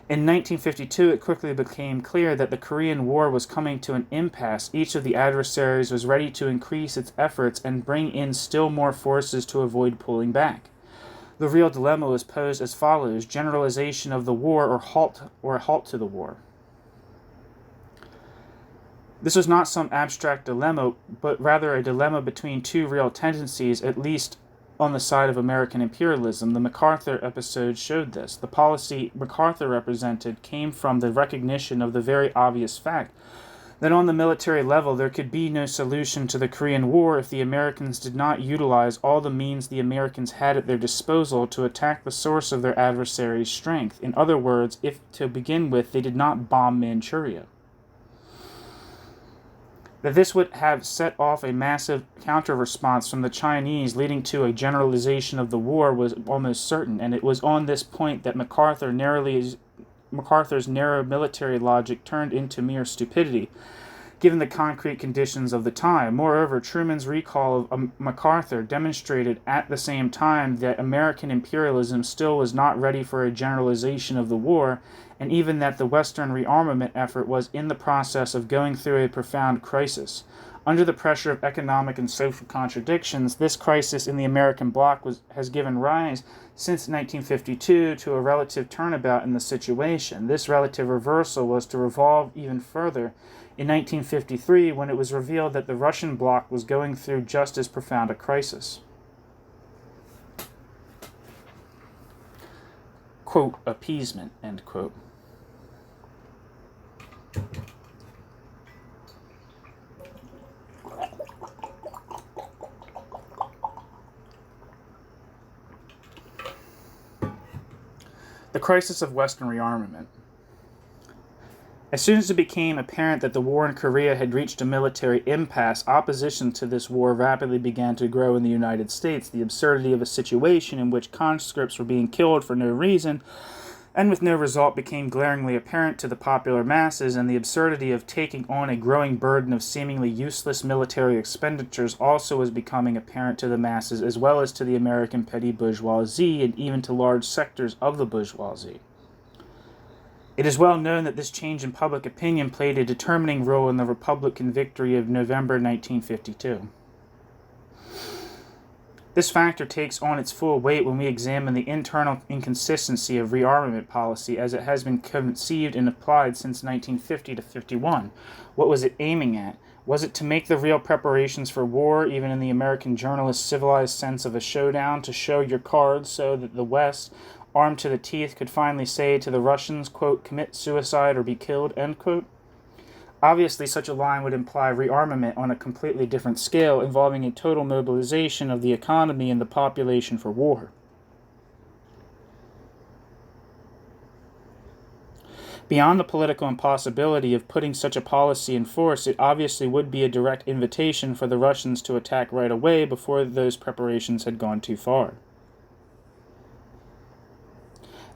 In 1952, it quickly became clear that the Korean War was coming to an impasse. Each of the adversaries was ready to increase its efforts and bring in still more forces to avoid pulling back. The real dilemma was posed as follows: generalization of the war or a halt to the war. This was not some abstract dilemma, but rather a dilemma between two real tendencies, at least on the side of American imperialism. The MacArthur episode showed this. The policy MacArthur represented came from the recognition of the very obvious fact that on the military level there could be no solution to the Korean War if the Americans did not utilize all the means the Americans had at their disposal to attack the source of their adversary's strength. In other words, if to begin with they did not bomb Manchuria. That this would have set off a massive counter-response from the Chinese, leading to a generalization of the war, was almost certain, and it was on this point that MacArthur's narrow military logic turned into mere stupidity, given the concrete conditions of the time. Moreover, Truman's recall of MacArthur demonstrated at the same time that American imperialism still was not ready for a generalization of the war, and even that the Western rearmament effort was in the process of going through a profound crisis. Under the pressure of economic and social contradictions, this crisis in the American bloc has given rise since 1952 to a relative turnabout in the situation. This relative reversal was to revolve even further in 1953, when it was revealed that the Russian bloc was going through just as profound a crisis. Quote, appeasement, end quote. The crisis of Western rearmament. As soon as it became apparent that the war in Korea had reached a military impasse, opposition to this war rapidly began to grow in the United States. The absurdity of a situation in which conscripts were being killed for no reason and with no result became glaringly apparent to the popular masses, and the absurdity of taking on a growing burden of seemingly useless military expenditures also was becoming apparent to the masses, as well as to the American petty bourgeoisie and even to large sectors of the bourgeoisie. It is well known that this change in public opinion played a determining role in the Republican victory of November 1952. This factor takes on its full weight when we examine the internal inconsistency of rearmament policy as it has been conceived and applied since 1950 to 51. What was it aiming at? Was it to make the real preparations for war, even in the American journalist's civilized sense of a showdown, to show your cards so that the West, armed to the teeth, could finally say to the Russians, quote, commit suicide or be killed, end quote? Obviously, such a line would imply rearmament on a completely different scale, involving a total mobilization of the economy and the population for war. Beyond the political impossibility of putting such a policy in force, it obviously would be a direct invitation for the Russians to attack right away before those preparations had gone too far.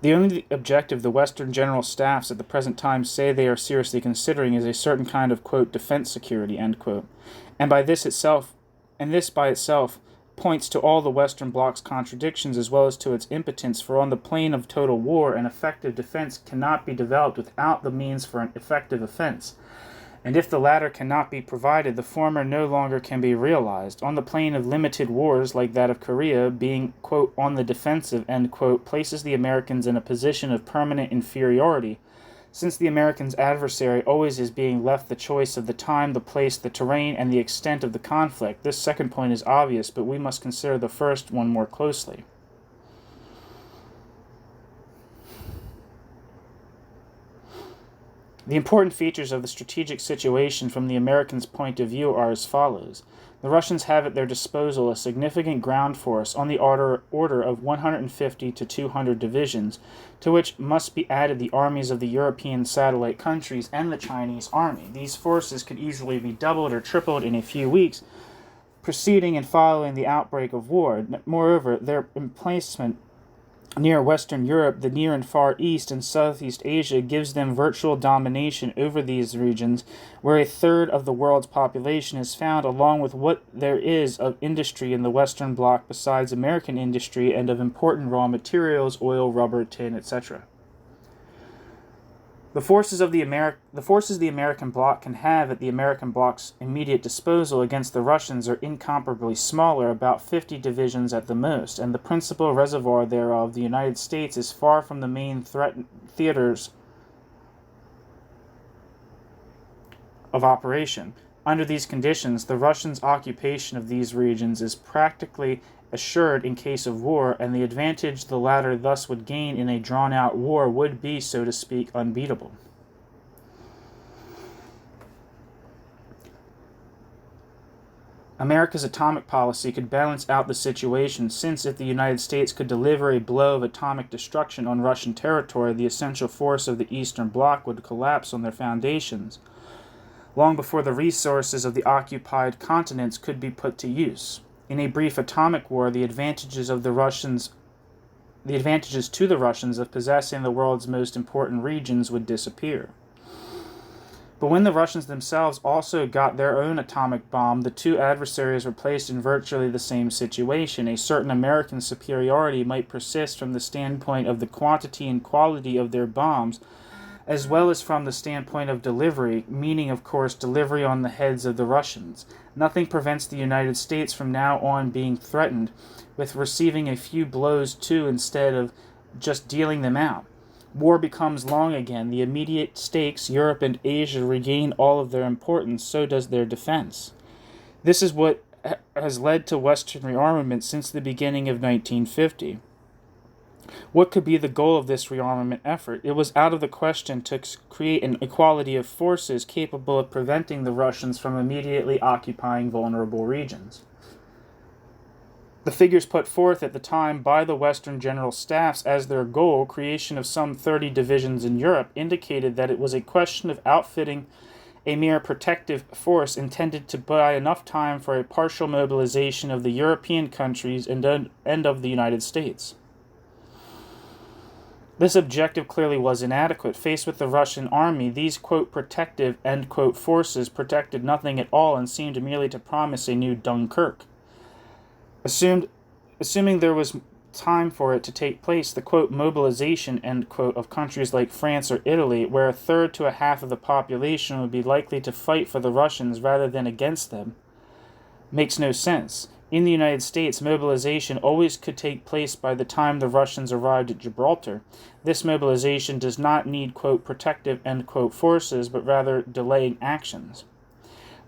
The only objective the Western general staffs at the present time say they are seriously considering is a certain kind of, quote, defense security, end quote. And this by itself points to all the Western bloc's contradictions as well as to its impotence, for on the plane of total war, an effective defense cannot be developed without the means for an effective offense. And if the latter cannot be provided, the former no longer can be realized. On the plane of limited wars, like that of Korea, being, quote, on the defensive, end quote, places the Americans in a position of permanent inferiority, since the American's adversary always is being left the choice of the time, the place, the terrain, and the extent of the conflict. This second point is obvious, but we must consider the first one more closely. The important features of the strategic situation from the Americans' point of view are as follows. The Russians have at their disposal a significant ground force on the order of 150 to 200 divisions, to which must be added the armies of the European satellite countries and the Chinese army. These forces could easily be doubled or tripled in a few weeks, preceding and following the outbreak of war. Moreover, their emplacement near Western Europe, the Near and Far East, and Southeast Asia gives them virtual domination over these regions, where a third of the world's population is found, along with what there is of industry in the Western Bloc besides American industry and of important raw materials, oil, rubber, tin, etc. The forces the American bloc can have at the American bloc's immediate disposal against the Russians are incomparably smaller, about 50 divisions at the most, and the principal reservoir thereof, the United States, is far from the main theaters of operation. Under these conditions, the Russians' occupation of these regions is practically assured in case of war, and the advantage the latter thus would gain in a drawn-out war would be, so to speak, unbeatable. America's atomic policy could balance out the situation, since if the United States could deliver a blow of atomic destruction on Russian territory, the essential force of the Eastern Bloc would collapse on their foundations, long before the resources of the occupied continents could be put to use. In a brief atomic war, the advantages to the Russians of possessing the world's most important regions would disappear. But when the Russians themselves also got their own atomic bomb, the two adversaries were placed in virtually the same situation. A certain American superiority might persist from the standpoint of the quantity and quality of their bombs, as well as from the standpoint of delivery, meaning, of course, delivery on the heads of the Russians. Nothing prevents the United States from now on being threatened with receiving a few blows too, instead of just dealing them out. War becomes long again. The immediate stakes, Europe and Asia, regain all of their importance, so does their defense. This is what has led to Western rearmament since the beginning of 1950. What could be the goal of this rearmament effort? It was out of the question to create an equality of forces capable of preventing the Russians from immediately occupying vulnerable regions. The figures put forth at the time by the Western General Staffs as their goal, creation of some 30 divisions in Europe, indicated that it was a question of outfitting a mere protective force intended to buy enough time for a partial mobilization of the European countries and of the United States. This objective clearly was inadequate. Faced with the Russian army, these, quote, protective, end quote, forces protected nothing at all and seemed merely to promise a new Dunkirk. Assuming there was time for it to take place, the, quote, mobilization, end quote, of countries like France or Italy, where a third to a half of the population would be likely to fight for the Russians rather than against them, makes no sense. In the United States, mobilization always could take place by the time the Russians arrived at Gibraltar. This mobilization does not need, quote, protective, end quote, forces, but rather delaying actions.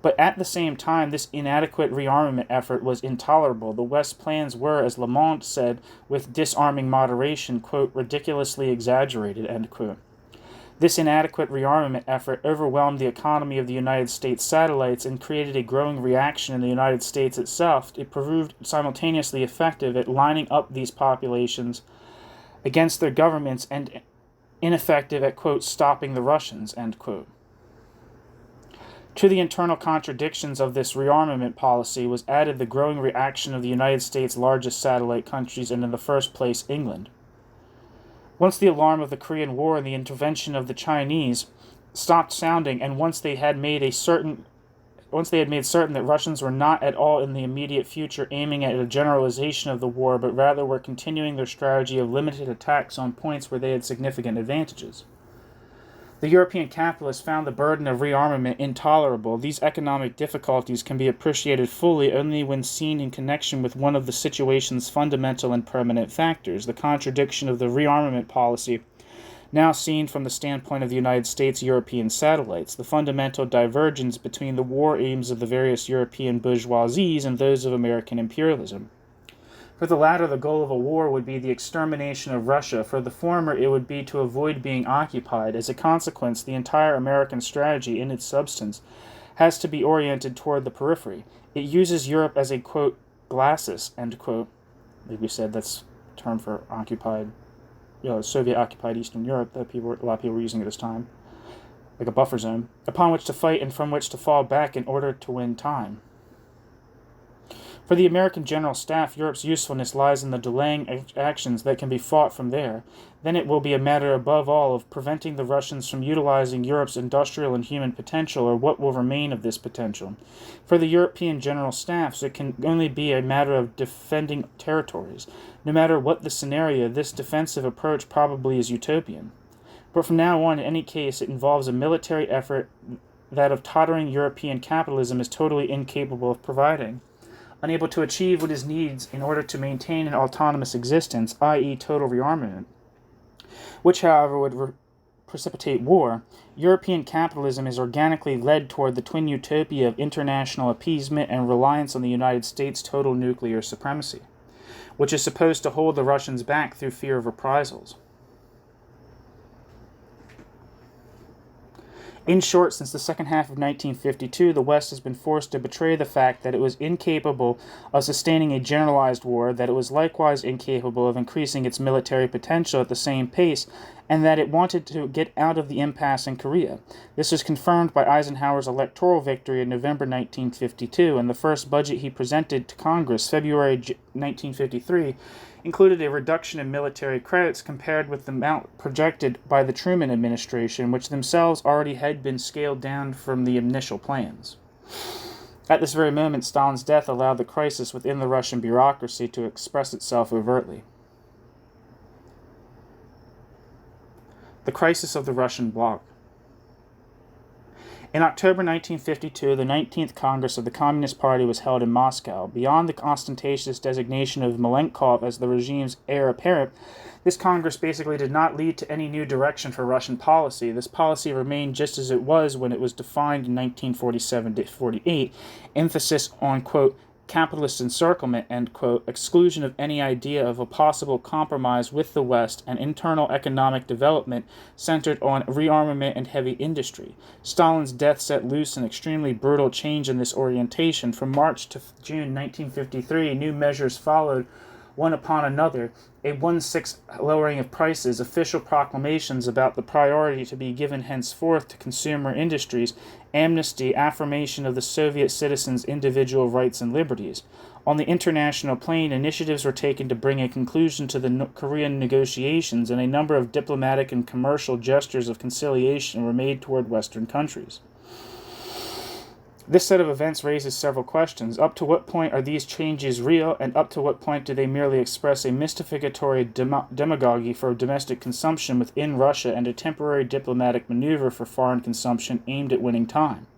But at the same time, this inadequate rearmament effort was intolerable. The West's plans were, as Lamont said, with disarming moderation, quote, ridiculously exaggerated, end quote. This inadequate rearmament effort overwhelmed the economy of the United States satellites and created a growing reaction in the United States itself. It proved simultaneously effective at lining up these populations against their governments and ineffective at, quote, stopping the Russians, end quote. To the internal contradictions of this rearmament policy was added the growing reaction of the United States' largest satellite countries, and in the first place, England. Once the alarm of the Korean War and the intervention of the Chinese stopped sounding, and once they had made certain that Russians were not at all in the immediate future aiming at a generalization of the war, but rather were continuing their strategy of limited attacks on points where they had significant advantages, the European capitalists found the burden of rearmament intolerable. These economic difficulties can be appreciated fully only when seen in connection with one of the situation's fundamental and permanent factors, the contradiction of the rearmament policy, now seen from the standpoint of the United States European satellites, the fundamental divergence between the war aims of the various European bourgeoisies and those of American imperialism. For the latter, the goal of a war would be the extermination of Russia. For the former, it would be to avoid being occupied. As a consequence, the entire American strategy, in its substance, has to be oriented toward the periphery. It uses Europe as a, quote, glacis, end quote. Like we said, that's a term for occupied, Soviet-occupied Eastern Europe that a lot of people were using at this time, like a buffer zone, upon which to fight and from which to fall back in order to win time. For the American General Staff, Europe's usefulness lies in the delaying actions that can be fought from there. Then it will be a matter above all of preventing the Russians from utilizing Europe's industrial and human potential, or what will remain of this potential. For the European General Staffs, it can only be a matter of defending territories. No matter what the scenario, this defensive approach probably is utopian. But from now on, in any case, it involves a military effort that of tottering European capitalism is totally incapable of providing. Unable to achieve what it needs in order to maintain an autonomous existence, i.e. total rearmament, which, however, would precipitate war, European capitalism is organically led toward the twin utopia of international appeasement and reliance on the United States' total nuclear supremacy, which is supposed to hold the Russians back through fear of reprisals. In short, since the second half of 1952, the West has been forced to betray the fact that it was incapable of sustaining a generalized war, that it was likewise incapable of increasing its military potential at the same pace, and that it wanted to get out of the impasse in Korea. This was confirmed by Eisenhower's electoral victory in November 1952, and the first budget he presented to Congress, February 1953, included a reduction in military credits compared with the amount projected by the Truman administration, which themselves already had been scaled down from the initial plans. At this very moment, Stalin's death allowed the crisis within the Russian bureaucracy to express itself overtly. The crisis of the Russian bloc. In October 1952, the 19th Congress of the Communist Party was held in Moscow. Beyond the ostentatious designation of Malenkov as the regime's heir apparent, this Congress basically did not lead to any new direction for Russian policy. This policy remained just as it was when it was defined in 1947-48, emphasis on, quote, capitalist encirclement, end quote, exclusion of any idea of a possible compromise with the West, and internal economic development centered on rearmament and heavy industry. Stalin's death set loose an extremely brutal change in this orientation. From March to June 1953, new measures followed one upon another, a 1/6 lowering of prices, official proclamations about the priority to be given henceforth to consumer industries, amnesty, affirmation of the Soviet citizens' individual rights and liberties. On the international plane, initiatives were taken to bring a conclusion to the Korean negotiations, and a number of diplomatic and commercial gestures of conciliation were made toward Western countries. This set of events raises several questions. Up to what point are these changes real, and up to what point do they merely express a mystificatory demagogy for domestic consumption within Russia and a temporary diplomatic maneuver for foreign consumption aimed at winning time?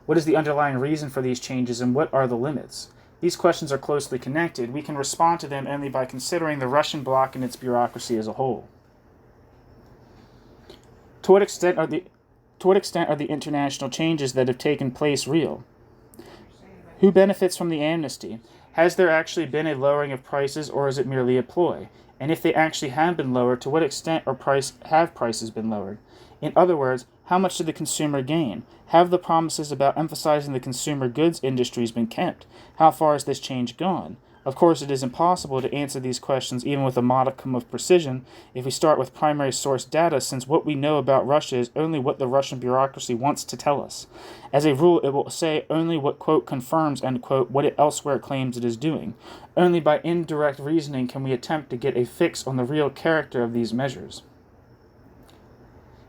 What is the underlying reason for these changes, and what are the limits? These questions are closely connected. We can respond to them only by considering the Russian bloc and its bureaucracy as a whole. To what extent are the international changes that have taken place real? Who benefits from the amnesty? Has there actually been a lowering of prices, or is it merely a ploy? And if they actually have been lowered, to what extent have prices been lowered? In other words, how much did the consumer gain? Have the promises about emphasizing the consumer goods industries been kept? How far has this change gone? Of course, it is impossible to answer these questions even with a modicum of precision if we start with primary source data, since what we know about Russia is only what the Russian bureaucracy wants to tell us. As a rule, it will say only what, quote, confirms, end quote, what it elsewhere claims it is doing. Only by indirect reasoning can we attempt to get a fix on the real character of these measures.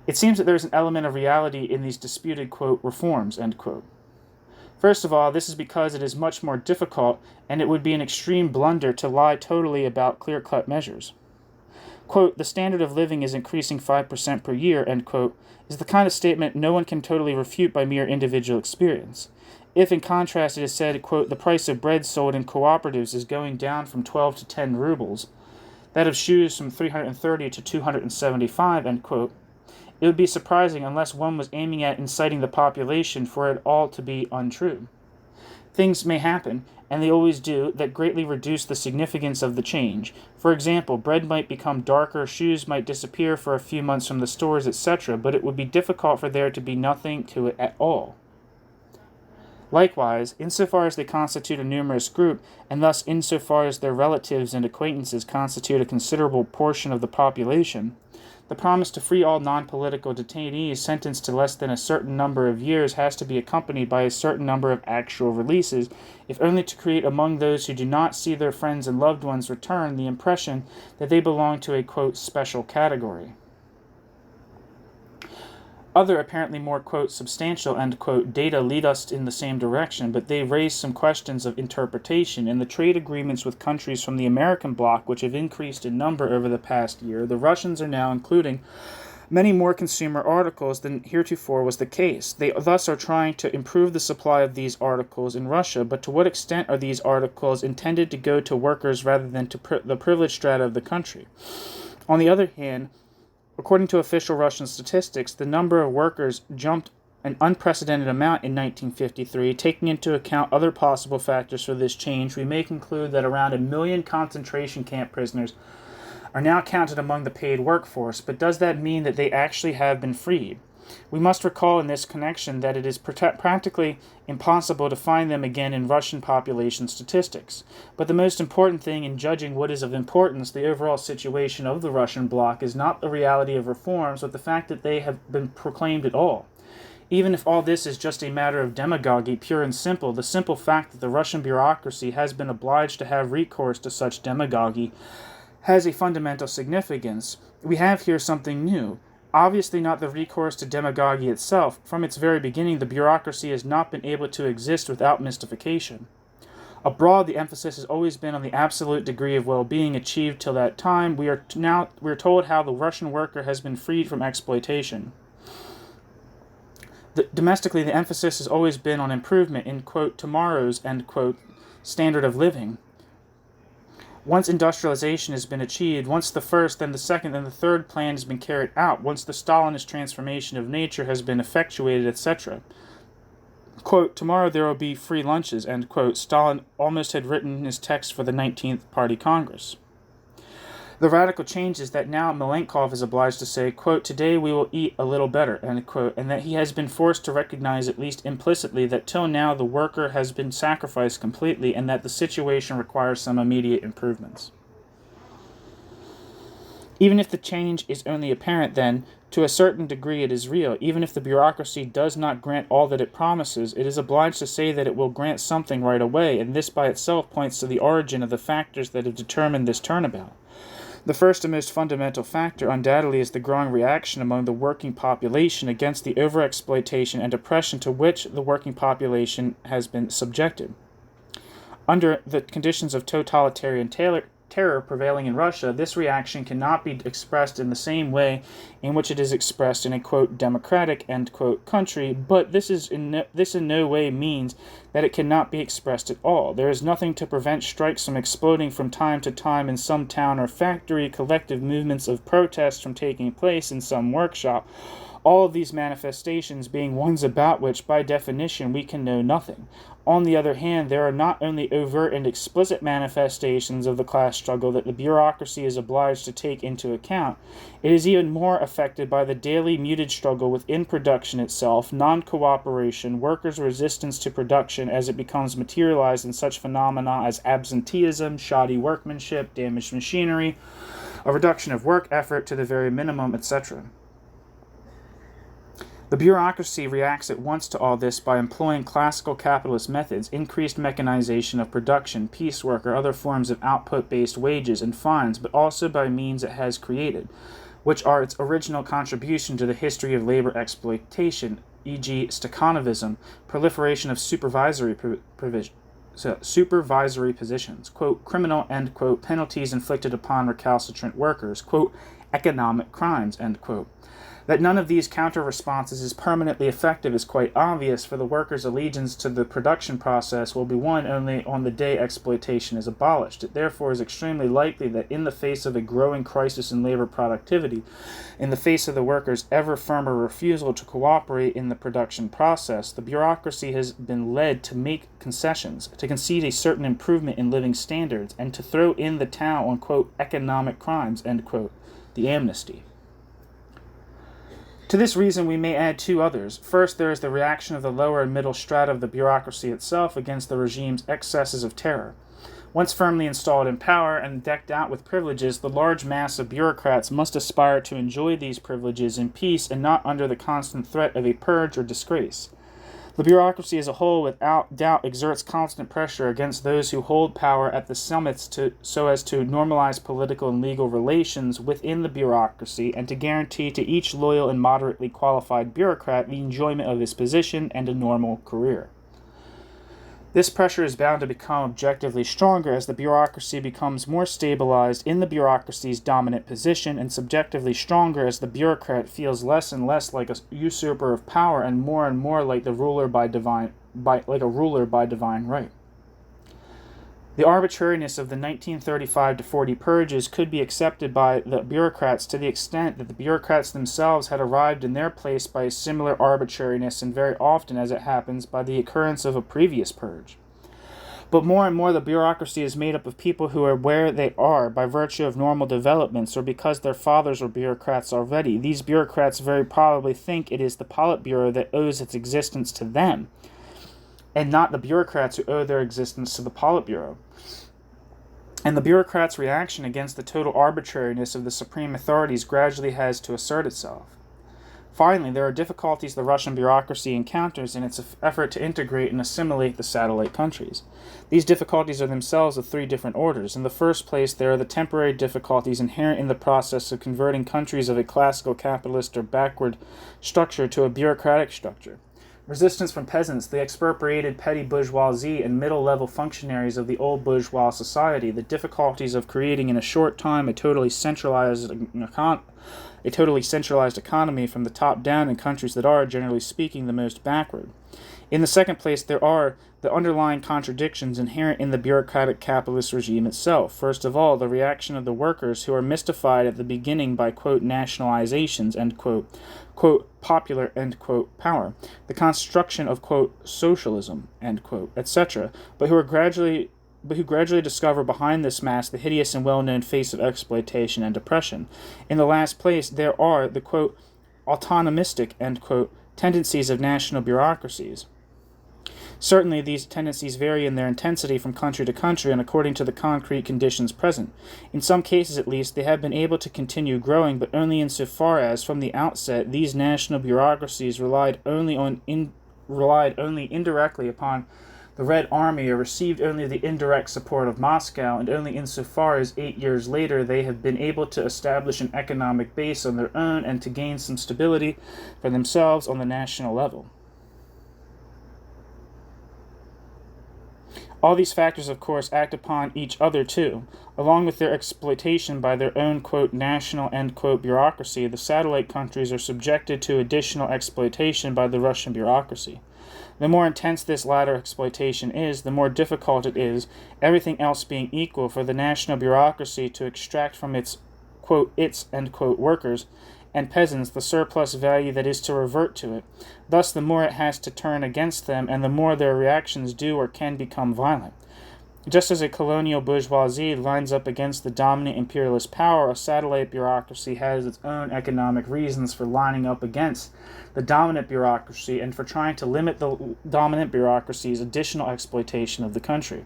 It seems that there is an element of reality in these disputed, quote, reforms, end quote. First of all, this is because it is much more difficult, and it would be an extreme blunder to lie totally about clear-cut measures. Quote, the standard of living is increasing 5% per year, end quote, is the kind of statement no one can totally refute by mere individual experience. If, in contrast, it is said, quote, the price of bread sold in cooperatives is going down from 12 to 10 rubles, that of shoes from 330 to 275, end quote, it would be surprising unless one was aiming at inciting the population for it all to be untrue. Things may happen, and they always do, that greatly reduce the significance of the change. For example, bread might become darker, shoes might disappear for a few months from the stores, etc., but it would be difficult for there to be nothing to it at all. Likewise, insofar as they constitute a numerous group, and thus insofar as their relatives and acquaintances constitute a considerable portion of the population, the promise to free all non-political detainees sentenced to less than a certain number of years has to be accompanied by a certain number of actual releases, if only to create among those who do not see their friends and loved ones return the impression that they belong to a, quote, special category. Other apparently more, quote, substantial, end quote, data lead us in the same direction, but they raise some questions of interpretation. In the trade agreements with countries from the American bloc, which have increased in number over the past year, the Russians are now including many more consumer articles than heretofore was the case. They thus are trying to improve the supply of these articles in Russia, but to what extent are these articles intended to go to workers rather than to the privileged strata of the country? On the other hand, according to official Russian statistics, the number of workers jumped an unprecedented amount in 1953. Taking into account other possible factors for this change, we may conclude that around 1 million concentration camp prisoners are now counted among the paid workforce, but does that mean that they actually have been freed? We must recall in this connection that it is practically impossible to find them again in Russian population statistics. But the most important thing in judging what is of importance, the overall situation of the Russian bloc, is not the reality of reforms, but the fact that they have been proclaimed at all. Even if all this is just a matter of demagogy, pure and simple, the simple fact that the Russian bureaucracy has been obliged to have recourse to such demagogy has a fundamental significance. We have here something new. Obviously not the recourse to demagogy itself. From its very beginning, the bureaucracy has not been able to exist without mystification. Abroad, the emphasis has always been on the absolute degree of well-being achieved till that time. We are told how the Russian worker has been freed from exploitation. Domestically, the emphasis has always been on improvement in, quote, tomorrow's, end quote, standard of living. Once industrialization has been achieved, once the first, then the second, then the third plan has been carried out, once the Stalinist transformation of nature has been effectuated, etc. Quote, tomorrow there will be free lunches, end quote, Stalin almost had written his text for the 19th Party Congress. The radical change is that now Malenkov is obliged to say, quote, today we will eat a little better, end quote, and that he has been forced to recognize, at least implicitly, that till now the worker has been sacrificed completely and that the situation requires some immediate improvements. Even if the change is only apparent, then, to a certain degree it is real. Even if the bureaucracy does not grant all that it promises, it is obliged to say that it will grant something right away, and this by itself points to the origin of the factors that have determined this turnabout. The first and most fundamental factor undoubtedly is the growing reaction among the working population against the overexploitation and oppression to which the working population has been subjected. Under the conditions of totalitarian terror prevailing in Russia, this reaction cannot be expressed in the same way in which it is expressed in a, quote, democratic, end quote, country, but this in no way means that it cannot be expressed at all. There is nothing to prevent strikes from exploding from time to time in some town or factory, collective movements of protest from taking place in some workshop, all of these manifestations being ones about which, by definition, we can know nothing. On the other hand, there are not only overt and explicit manifestations of the class struggle that the bureaucracy is obliged to take into account. It is even more affected by the daily muted struggle within production itself, non-cooperation, workers' resistance to production as it becomes materialized in such phenomena as absenteeism, shoddy workmanship, damaged machinery, a reduction of work effort to the very minimum, etc. The bureaucracy reacts at once to all this by employing classical capitalist methods, increased mechanization of production, piecework, or other forms of output-based wages and fines, but also by means it has created, which are its original contribution to the history of labor exploitation, e.g. Stakhanovism, proliferation of supervisory positions, quote, criminal, end quote, penalties inflicted upon recalcitrant workers, quote, economic crimes, end quote. That none of these counter-responses is permanently effective is quite obvious, for the workers' allegiance to the production process will be won only on the day exploitation is abolished. It therefore is extremely likely that in the face of a growing crisis in labor productivity, in the face of the workers' ever firmer refusal to cooperate in the production process, the bureaucracy has been led to make concessions, to concede a certain improvement in living standards, and to throw in the towel on, quote, economic crimes, end quote, the amnesty. To this reason, we may add two others. First, there is the reaction of the lower and middle strata of the bureaucracy itself against the regime's excesses of terror. Once firmly installed in power and decked out with privileges, the large mass of bureaucrats must aspire to enjoy these privileges in peace and not under the constant threat of a purge or disgrace. The bureaucracy as a whole, without doubt, exerts constant pressure against those who hold power at the summits so as to normalize political and legal relations within the bureaucracy and to guarantee to each loyal and moderately qualified bureaucrat the enjoyment of his position and a normal career. This pressure is bound to become objectively stronger as the bureaucracy becomes more stabilized in the bureaucracy's dominant position, and subjectively stronger as the bureaucrat feels less and less like a usurper of power and more like the ruler by divine right. The arbitrariness of the 1935-40 purges could be accepted by the bureaucrats to the extent that the bureaucrats themselves had arrived in their place by a similar arbitrariness, and very often, as it happens, by the occurrence of a previous purge. But more and more the bureaucracy is made up of people who are where they are by virtue of normal developments or because their fathers were bureaucrats already. These bureaucrats very probably think it is the Politburo that owes its existence to them, and not the bureaucrats who owe their existence to the Politburo. And the bureaucrats' reaction against the total arbitrariness of the supreme authorities gradually has to assert itself. Finally, there are difficulties the Russian bureaucracy encounters in its effort to integrate and assimilate the satellite countries. These difficulties are themselves of three different orders. In the first place, there are the temporary difficulties inherent in the process of converting countries of a classical capitalist or backward structure to a bureaucratic structure. Resistance from peasants, the expropriated petty bourgeoisie, and middle-level functionaries of the old bourgeois society, the difficulties of creating in a short time a totally centralized economy from the top down in countries that are, generally speaking, the most backward. In the second place, there are the underlying contradictions inherent in the bureaucratic capitalist regime itself. First of all, the reaction of the workers who are mystified at the beginning by, quote, nationalizations, end quote, popular, end quote, power, the construction of, quote, socialism, end quote, etc., but who gradually discover behind this mask the hideous and well-known face of exploitation and oppression. In the last place, there are the, quote, autonomistic, end quote, tendencies of national bureaucracies. Certainly, these tendencies vary in their intensity from country to country and according to the concrete conditions present. In some cases, at least, they have been able to continue growing, but only insofar as, from the outset, these national bureaucracies relied only indirectly upon the Red Army or received only the indirect support of Moscow, and only insofar as 8 years later they have been able to establish an economic base on their own and to gain some stability for themselves on the national level. All these factors, of course, act upon each other too. Along with their exploitation by their own, quote, national, end quote, bureaucracy, the satellite countries are subjected to additional exploitation by the Russian bureaucracy. The more intense this latter exploitation is, the more difficult it is, everything else being equal, for the national bureaucracy to extract from its, quote, end quote, workers and peasants the surplus value that is to revert to it. Thus, the more it has to turn against them, and the more their reactions do or can become violent. Just as a colonial bourgeoisie lines up against the dominant imperialist power, a satellite bureaucracy has its own economic reasons for lining up against the dominant bureaucracy and for trying to limit the dominant bureaucracy's additional exploitation of the country.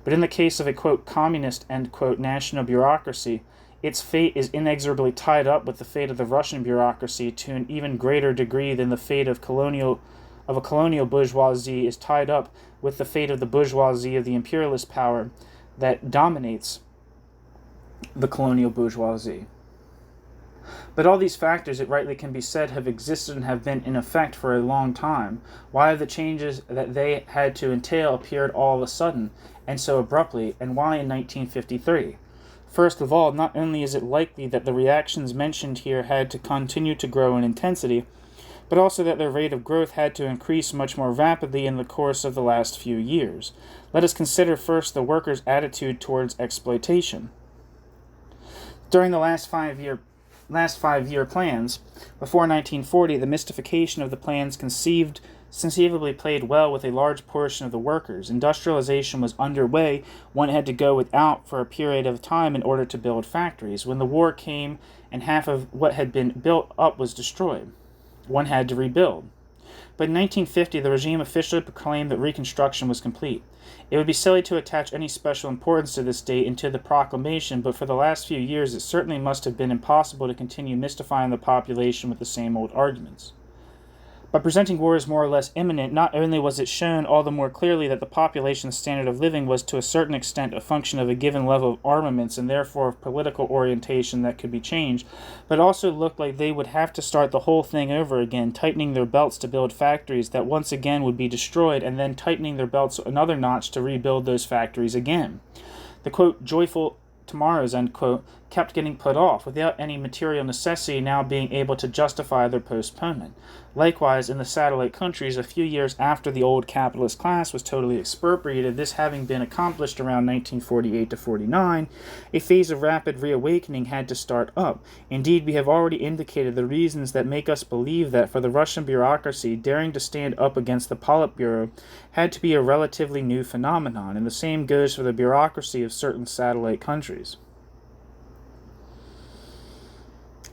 But in the case of a, quote, communist, end quote, national bureaucracy, its fate is inexorably tied up with the fate of the Russian bureaucracy to an even greater degree than the fate of a colonial bourgeoisie is tied up with the fate of the bourgeoisie of the imperialist power that dominates the colonial bourgeoisie. But all these factors, it rightly can be said, have existed and have been in effect for a long time. Why have the changes that they had to entail appeared all of a sudden and so abruptly, and why in 1953? First of all, not only is it likely that the reactions mentioned here had to continue to grow in intensity, but also that their rate of growth had to increase much more rapidly in the course of the last few years. Let us consider first the workers' attitude towards exploitation. During the last five-year plans, before 1940, the mystification of the plans conceivably played well with a large portion of the workers. Industrialization was underway. One had to go without for a period of time in order to build factories. When the war came and half of what had been built up was destroyed. One had to rebuild. But in 1950, the regime officially proclaimed that Reconstruction was complete. It would be silly to attach any special importance to this date and to the proclamation, but for the last few years it certainly must have been impossible to continue mystifying the population with the same old arguments. By presenting war as more or less imminent, not only was it shown all the more clearly that the population's standard of living was to a certain extent a function of a given level of armaments and therefore of political orientation that could be changed, but it also looked like they would have to start the whole thing over again, tightening their belts to build factories that once again would be destroyed, and then tightening their belts another notch to rebuild those factories again. The, quote, joyful tomorrows, end quote, kept getting put off, without any material necessity now being able to justify their postponement. Likewise, in the satellite countries, a few years after the old capitalist class was totally expropriated, this having been accomplished around 1948 to 49, a phase of rapid reawakening had to start up. Indeed, we have already indicated the reasons that make us believe that for the Russian bureaucracy, daring to stand up against the Politburo had to be a relatively new phenomenon, and the same goes for the bureaucracy of certain satellite countries.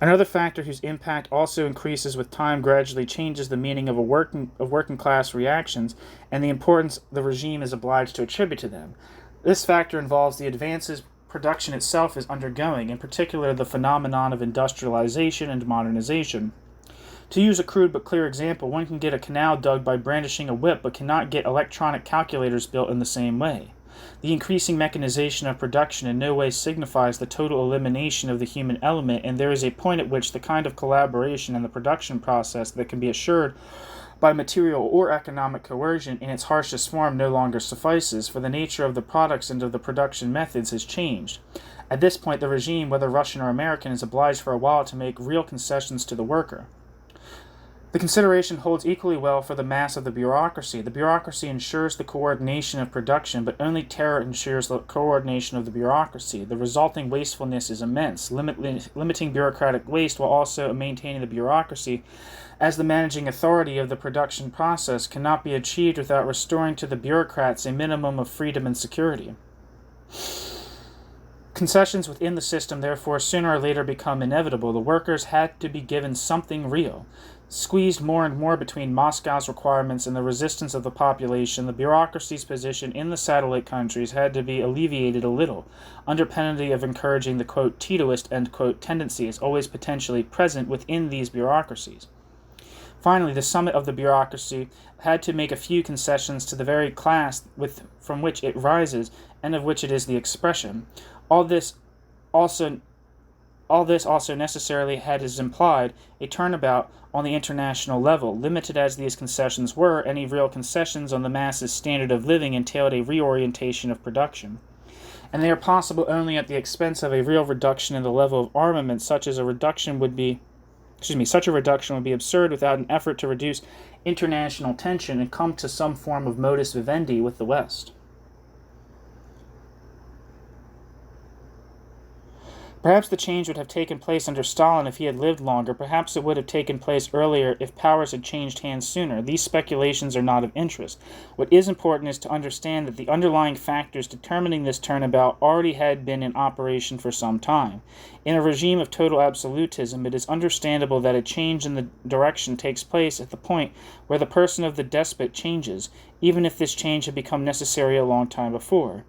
Another factor whose impact also increases with time gradually changes the meaning of working class reactions and the importance the regime is obliged to attribute to them. This factor involves the advances production itself is undergoing, in particular the phenomenon of industrialization and modernization. To use a crude but clear example, one can get a canal dug by brandishing a whip but cannot get electronic calculators built in the same way. The increasing mechanization of production in no way signifies the total elimination of the human element, and there is a point at which the kind of collaboration in the production process that can be assured by material or economic coercion in its harshest form no longer suffices, for the nature of the products and of the production methods has changed. At this point, the regime, whether Russian or American, is obliged for a while to make real concessions to the worker. The consideration holds equally well for the mass of the bureaucracy. The bureaucracy ensures the coordination of production, but only terror ensures the coordination of the bureaucracy. The resulting wastefulness is immense, limiting bureaucratic waste while also maintaining the bureaucracy as the managing authority of the production process cannot be achieved without restoring to the bureaucrats a minimum of freedom and security. Concessions within the system, therefore, sooner or later become inevitable. The workers had to be given something real. Squeezed more and more between Moscow's requirements and the resistance of the population, the bureaucracy's position in the satellite countries had to be alleviated a little, under penalty of encouraging the, quote, Titoist, end quote, tendencies always potentially present within these bureaucracies. Finally, the summit of the bureaucracy had to make a few concessions to the very class from which it rises and of which it is the expression. All this also necessarily had as implied a turnabout on the international level. Limited as these concessions were, any real concessions on the mass's standard of living entailed a reorientation of production. And they are possible only at the expense of a real reduction in the level of armament. Such a reduction would be absurd without an effort to reduce international tension and come to some form of modus vivendi with the West. Perhaps the change would have taken place under Stalin if he had lived longer. Perhaps it would have taken place earlier if powers had changed hands sooner. These speculations are not of interest. What is important is to understand that the underlying factors determining this turnabout already had been in operation for some time. In a regime of total absolutism, it is understandable that a change in the direction takes place at the point where the person of the despot changes, even if this change had become necessary a long time before.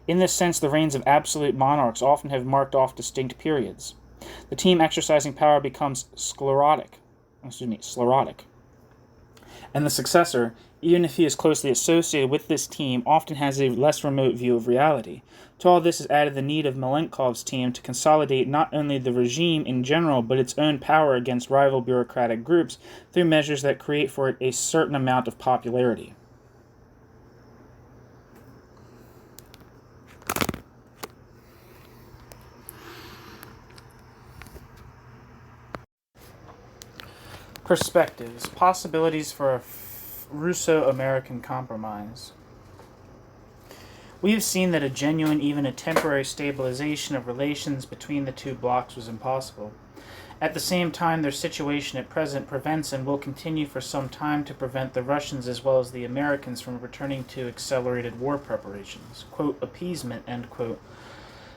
In this sense, the reigns of absolute monarchs often have marked off distinct periods. The team exercising power becomes sclerotic, and the successor, even if he is closely associated with this team, often has a less remote view of reality. To all this is added the need of Malenkov's team to consolidate not only the regime in general, but its own power against rival bureaucratic groups through measures that create for it a certain amount of popularity. Perspectives. Possibilities for a Russo-American compromise. We have seen that a genuine, even a temporary stabilization of relations between the two blocs was impossible. At the same time, their situation at present prevents and will continue for some time to prevent the Russians as well as the Americans from returning to accelerated war preparations. Quote, appeasement, end quote.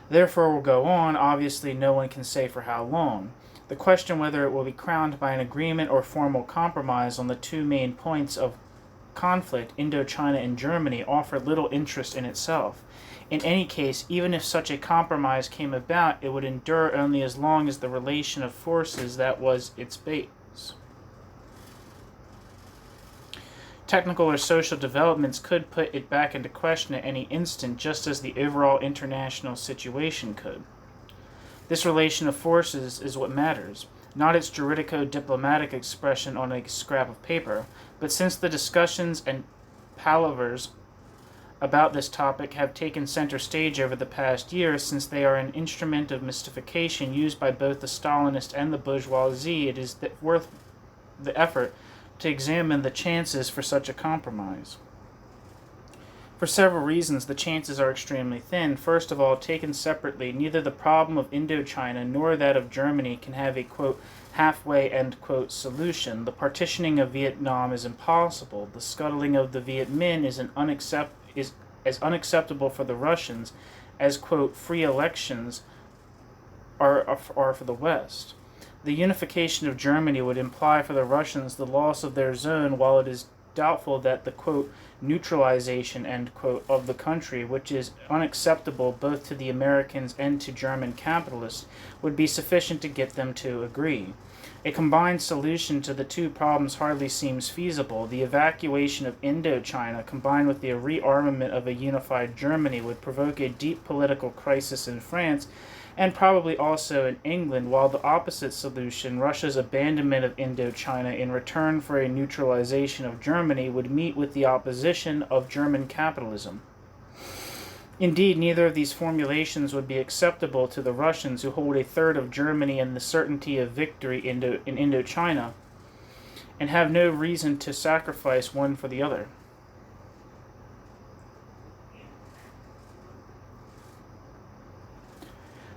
Therefore will go on. Obviously, no one can say for how long. The question whether it will be crowned by an agreement or formal compromise on the two main points of conflict, Indochina and Germany, offered little interest in itself. In any case, even if such a compromise came about, it would endure only as long as the relation of forces that was its base. Technical or social developments could put it back into question at any instant, just as the overall international situation could. This relation of forces is what matters, not its juridico-diplomatic expression on a scrap of paper, but since the discussions and palavers about this topic have taken center stage over the past year, since they are an instrument of mystification used by both the Stalinist and the bourgeoisie, it is worth the effort to examine the chances for such a compromise. For several reasons, the chances are extremely thin. First of all, taken separately, neither the problem of Indochina nor that of Germany can have a, quote, halfway, end quote, solution. The partitioning of Vietnam is impossible. The scuttling of the Viet Minh is as unacceptable for the Russians as, quote, free elections are for the West. The unification of Germany would imply for the Russians the loss of their zone, while it is doubtful that the, quote, neutralization, end quote, of the country, which is unacceptable both to the Americans and to German capitalists, would be sufficient to get them to agree. A combined solution to the two problems hardly seems feasible. The evacuation of Indochina, combined with the rearmament of a unified Germany, would provoke a deep political crisis in France and probably also in England, while the opposite solution, Russia's abandonment of Indochina in return for a neutralization of Germany, would meet with the opposition of German capitalism. Indeed, neither of these formulations would be acceptable to the Russians, who hold a third of Germany and the certainty of victory in Indochina, and have no reason to sacrifice one for the other.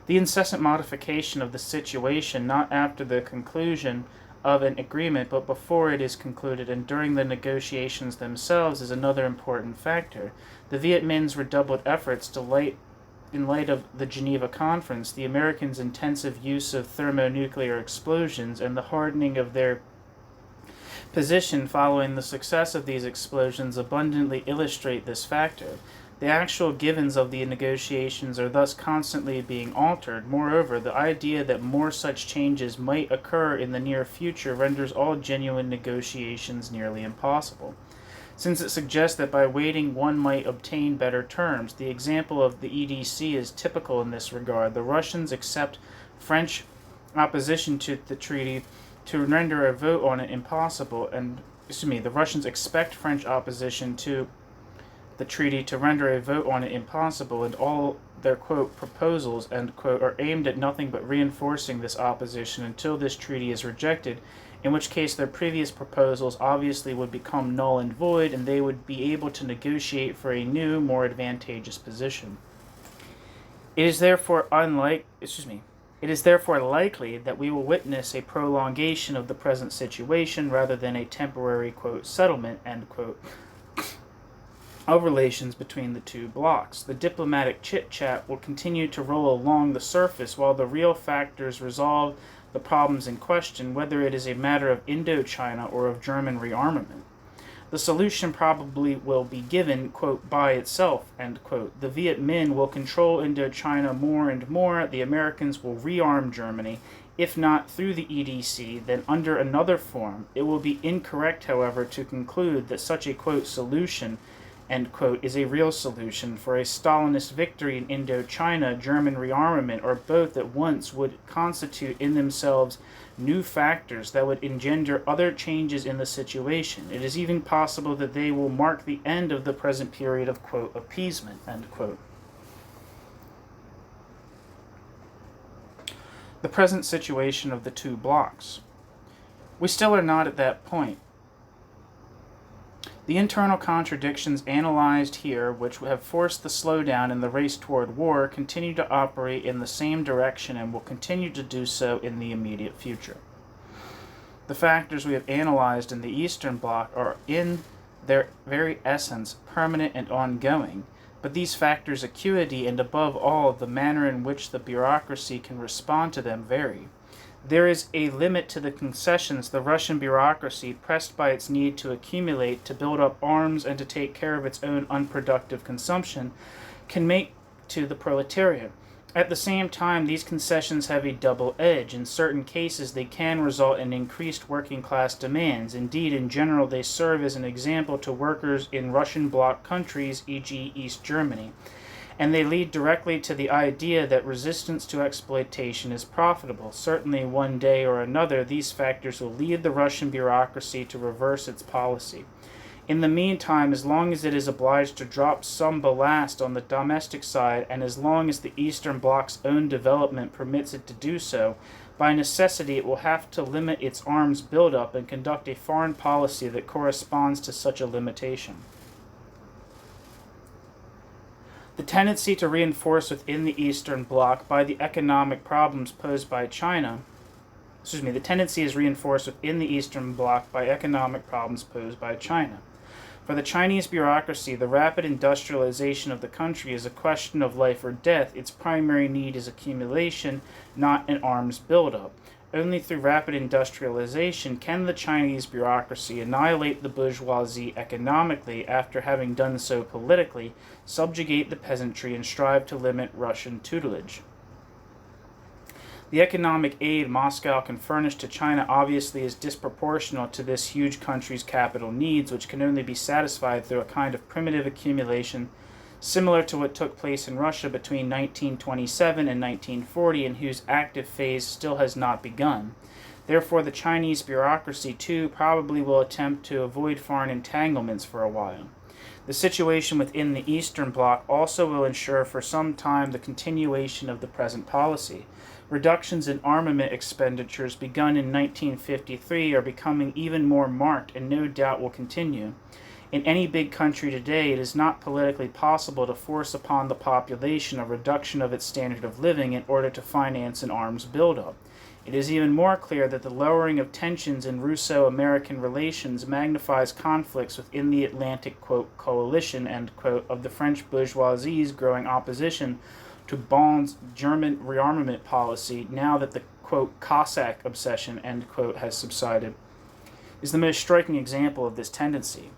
The incessant modification of the situation, not after the conclusion of an agreement, but before it is concluded and during the negotiations themselves, is another important factor. The Viet Minh's redoubled efforts in light of the Geneva Conference, the Americans' intensive use of thermonuclear explosions, and the hardening of their position following the success of these explosions abundantly illustrate this factor. The actual givens of the negotiations are thus constantly being altered. Moreover, the idea that more such changes might occur in the near future renders all genuine negotiations nearly impossible, since it suggests that by waiting one might obtain better terms. The example of the EDC is typical in this regard. The Russians accept French opposition to the treaty to render a vote on it impossible, the Russians expect French opposition to the treaty to render a vote on it impossible, and all their, quote, proposals, end quote, are aimed at nothing but reinforcing this opposition until this treaty is rejected, in which case their previous proposals obviously would become null and void, and they would be able to negotiate for a new, more advantageous position. It is therefore likely that we will witness a prolongation of the present situation rather than a temporary, quote, settlement, end quote, of relations between the two blocs. The diplomatic chit-chat will continue to roll along the surface while the real factors resolve the problems in question, whether it is a matter of Indochina or of German rearmament. The solution probably will be given, quote, by itself, end quote. The Viet Minh will control Indochina more and more. The Americans will rearm Germany, if not through the EDC, then under another form. It will be incorrect, however, to conclude that such a, quote, solution, end quote, is a real solution, for a Stalinist victory in Indochina, German rearmament, or both at once would constitute in themselves new factors that would engender other changes in the situation. It is even possible that they will mark the end of the present period of, quote, appeasement, end quote. The present situation of the two blocs. We still are not at that point. The internal contradictions analyzed here, which have forced the slowdown in the race toward war, continue to operate in the same direction and will continue to do so in the immediate future. The factors we have analyzed in the Eastern Bloc are in their very essence permanent and ongoing, but these factors' acuity and above all the manner in which the bureaucracy can respond to them vary. There is a limit to the concessions the Russian bureaucracy, pressed by its need to accumulate, to build up arms, and to take care of its own unproductive consumption, can make to the proletariat. At the same time, these concessions have a double edge. In certain cases, they can result in increased working class demands. Indeed, in general, they serve as an example to workers in Russian bloc countries, e.g., East Germany. And they lead directly to the idea that resistance to exploitation is profitable. Certainly, one day or another, these factors will lead the Russian bureaucracy to reverse its policy. In the meantime, as long as it is obliged to drop some ballast on the domestic side, and as long as the Eastern Bloc's own development permits it to do so, by necessity it will have to limit its arms buildup and conduct a foreign policy that corresponds to such a limitation. The tendency to reinforce within the Eastern Bloc by the economic problems posed by China the tendency is reinforced within the Eastern Bloc by economic problems posed by China. For the Chinese bureaucracy, the rapid industrialization of the country is a question of life or death. Its primary need is accumulation, not an arms buildup. Only through rapid industrialization can the Chinese bureaucracy annihilate the bourgeoisie economically, after having done so politically, subjugate the peasantry, and strive to limit Russian tutelage. The economic aid Moscow can furnish to China obviously is disproportional to this huge country's capital needs, which can only be satisfied through a kind of primitive accumulation similar to what took place in Russia between 1927 and 1940, and whose active phase still has not begun. Therefore, the Chinese bureaucracy, too, probably will attempt to avoid foreign entanglements for a while. The situation within the Eastern Bloc also will ensure for some time the continuation of the present policy. Reductions in armament expenditures begun in 1953 are becoming even more marked and no doubt will continue. In any big country today, it is not politically possible to force upon the population a reduction of its standard of living in order to finance an arms buildup. It is even more clear that the lowering of tensions in Russo-American relations magnifies conflicts within the Atlantic, quote, coalition, end quote, of the French bourgeoisie's growing opposition to Bonn's German rearmament policy, now that the, quote, Cossack obsession, end quote, has subsided, is the most striking example of this tendency.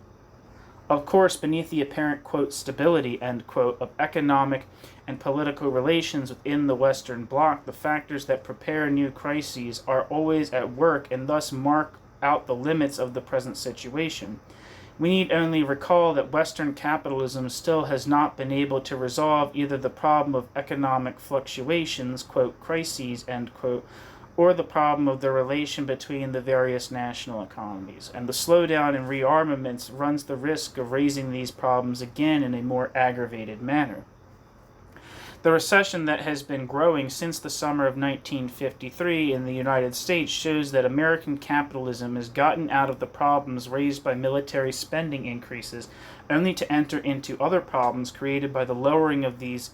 Of course, beneath the apparent, quote, stability, end quote, of economic and political relations within the Western Bloc, the factors that prepare new crises are always at work and thus mark out the limits of the present situation. We need only recall that Western capitalism still has not been able to resolve either the problem of economic fluctuations, quote, crises, end quote, or the problem of the relation between the various national economies, and the slowdown in rearmaments runs the risk of raising these problems again in a more aggravated manner. The recession that has been growing since the summer of 1953 in the United States shows that American capitalism has gotten out of the problems raised by military spending increases only to enter into other problems created by the lowering of these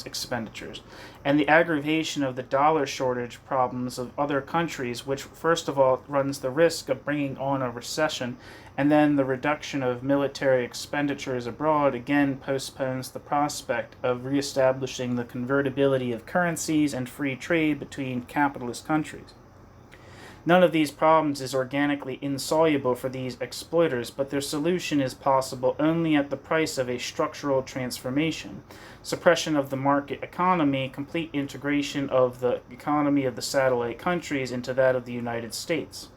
expenditures, and the aggravation of the dollar shortage problems of other countries, which first of all runs the risk of bringing on a recession, and then the reduction of military expenditures abroad again postpones the prospect of reestablishing the convertibility of currencies and free trade between capitalist countries. None of these problems is organically insoluble for these exploiters, but their solution is possible only at the price of a structural transformation, suppression of the market economy, complete integration of the economy of the satellite countries into that of the United States.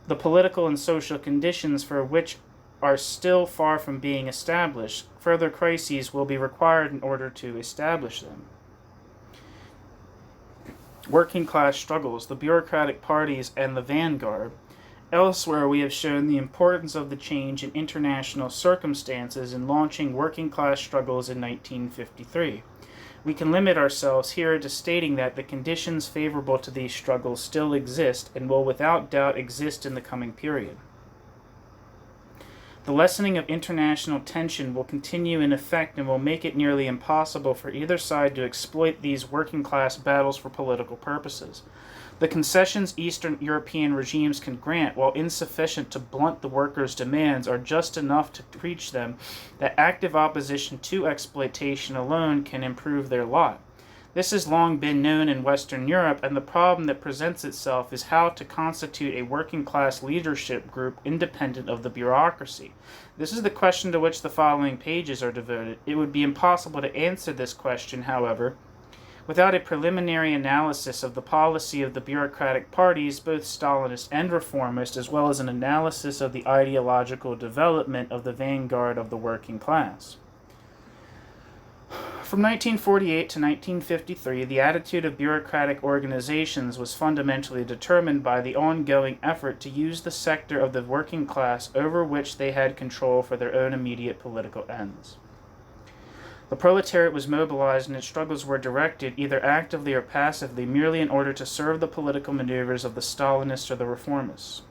The political and social conditions for which are still far from being established. Further crises will be required in order to establish them. Working class struggles, the bureaucratic parties, and the vanguard. Elsewhere, we have shown the importance of the change in international circumstances in launching working class struggles in 1953. We can limit ourselves here to stating that the conditions favorable to these struggles still exist and will without doubt exist in the coming period. The lessening of international tension will continue in effect and will make it nearly impossible for either side to exploit these working class battles for political purposes. The concessions Eastern European regimes can grant, while insufficient to blunt the workers' demands, are just enough to teach them that active opposition to exploitation alone can improve their lot. This has long been known in Western Europe, and the problem that presents itself is how to constitute a working-class leadership group independent of the bureaucracy. This is the question to which the following pages are devoted. It would be impossible to answer this question, however, without a preliminary analysis of the policy of the bureaucratic parties, both Stalinist and reformist, as well as an analysis of the ideological development of the vanguard of the working class. From 1948 to 1953, the attitude of bureaucratic organizations was fundamentally determined by the ongoing effort to use the sector of the working class over which they had control for their own immediate political ends. The proletariat was mobilized and its struggles were directed, either actively or passively, merely in order to serve the political maneuvers of the Stalinists or the reformists.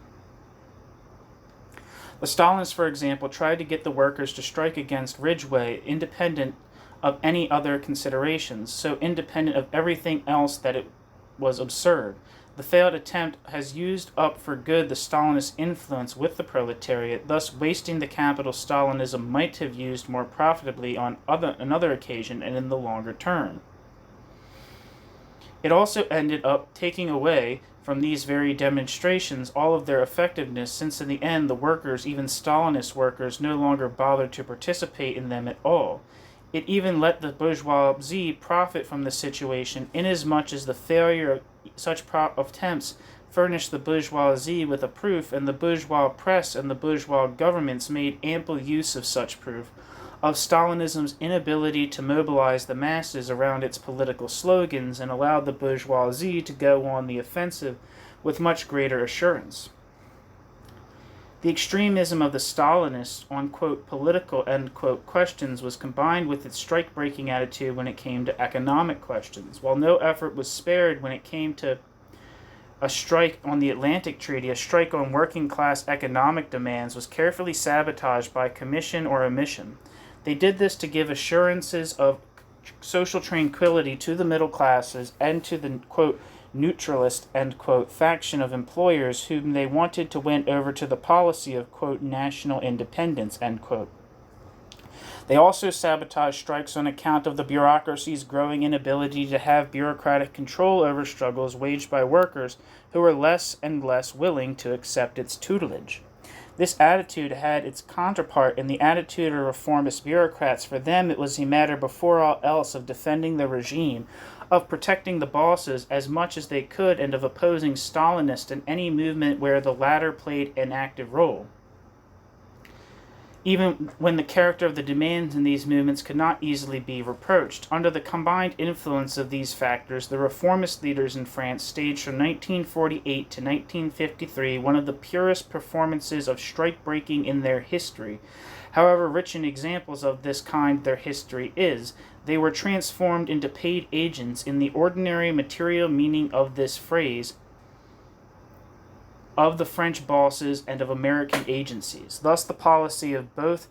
The Stalinists, for example, tried to get the workers to strike against Ridgway, independent of any other considerations, so independent of everything else that it was absurd. The failed attempt has used up for good the Stalinist influence with the proletariat, thus wasting the capital Stalinism might have used more profitably on another occasion and in the longer term. It also ended up taking away from these very demonstrations all of their effectiveness, since in the end the workers, even Stalinist workers, no longer bothered to participate in them at all. It even let the bourgeoisie profit from the situation, inasmuch as the failure of such attempts furnished the bourgeoisie with a proof, and the bourgeois press and the bourgeois governments made ample use of such proof, of Stalinism's inability to mobilize the masses around its political slogans, and allowed the bourgeoisie to go on the offensive with much greater assurance. The extremism of the Stalinists on, quote, political, end quote, questions was combined with its strike-breaking attitude when it came to economic questions. While no effort was spared when it came to a strike on the Atlantic Treaty, a strike on working-class economic demands was carefully sabotaged by commission or omission. They did this to give assurances of social tranquility to the middle classes and to the, quote, neutralist, end quote, faction of employers whom they wanted to win over to the policy of, quote, national independence, end quote. They also sabotaged strikes on account of the bureaucracy's growing inability to have bureaucratic control over struggles waged by workers who were less and less willing to accept its tutelage. This attitude had its counterpart in the attitude of reformist bureaucrats. For them, it was a matter before all else of defending the regime, of protecting the bosses as much as they could, and of opposing Stalinists in any movement where the latter played an active role, even when the character of the demands in these movements could not easily be reproached. Under the combined influence of these factors, the reformist leaders in France staged from 1948 to 1953 one of the purest performances of strike-breaking in their history. However rich in examples of this kind their history is, they were transformed into paid agents in the ordinary material meaning of this phrase, of the French bosses and of American agencies. Thus, the policy of both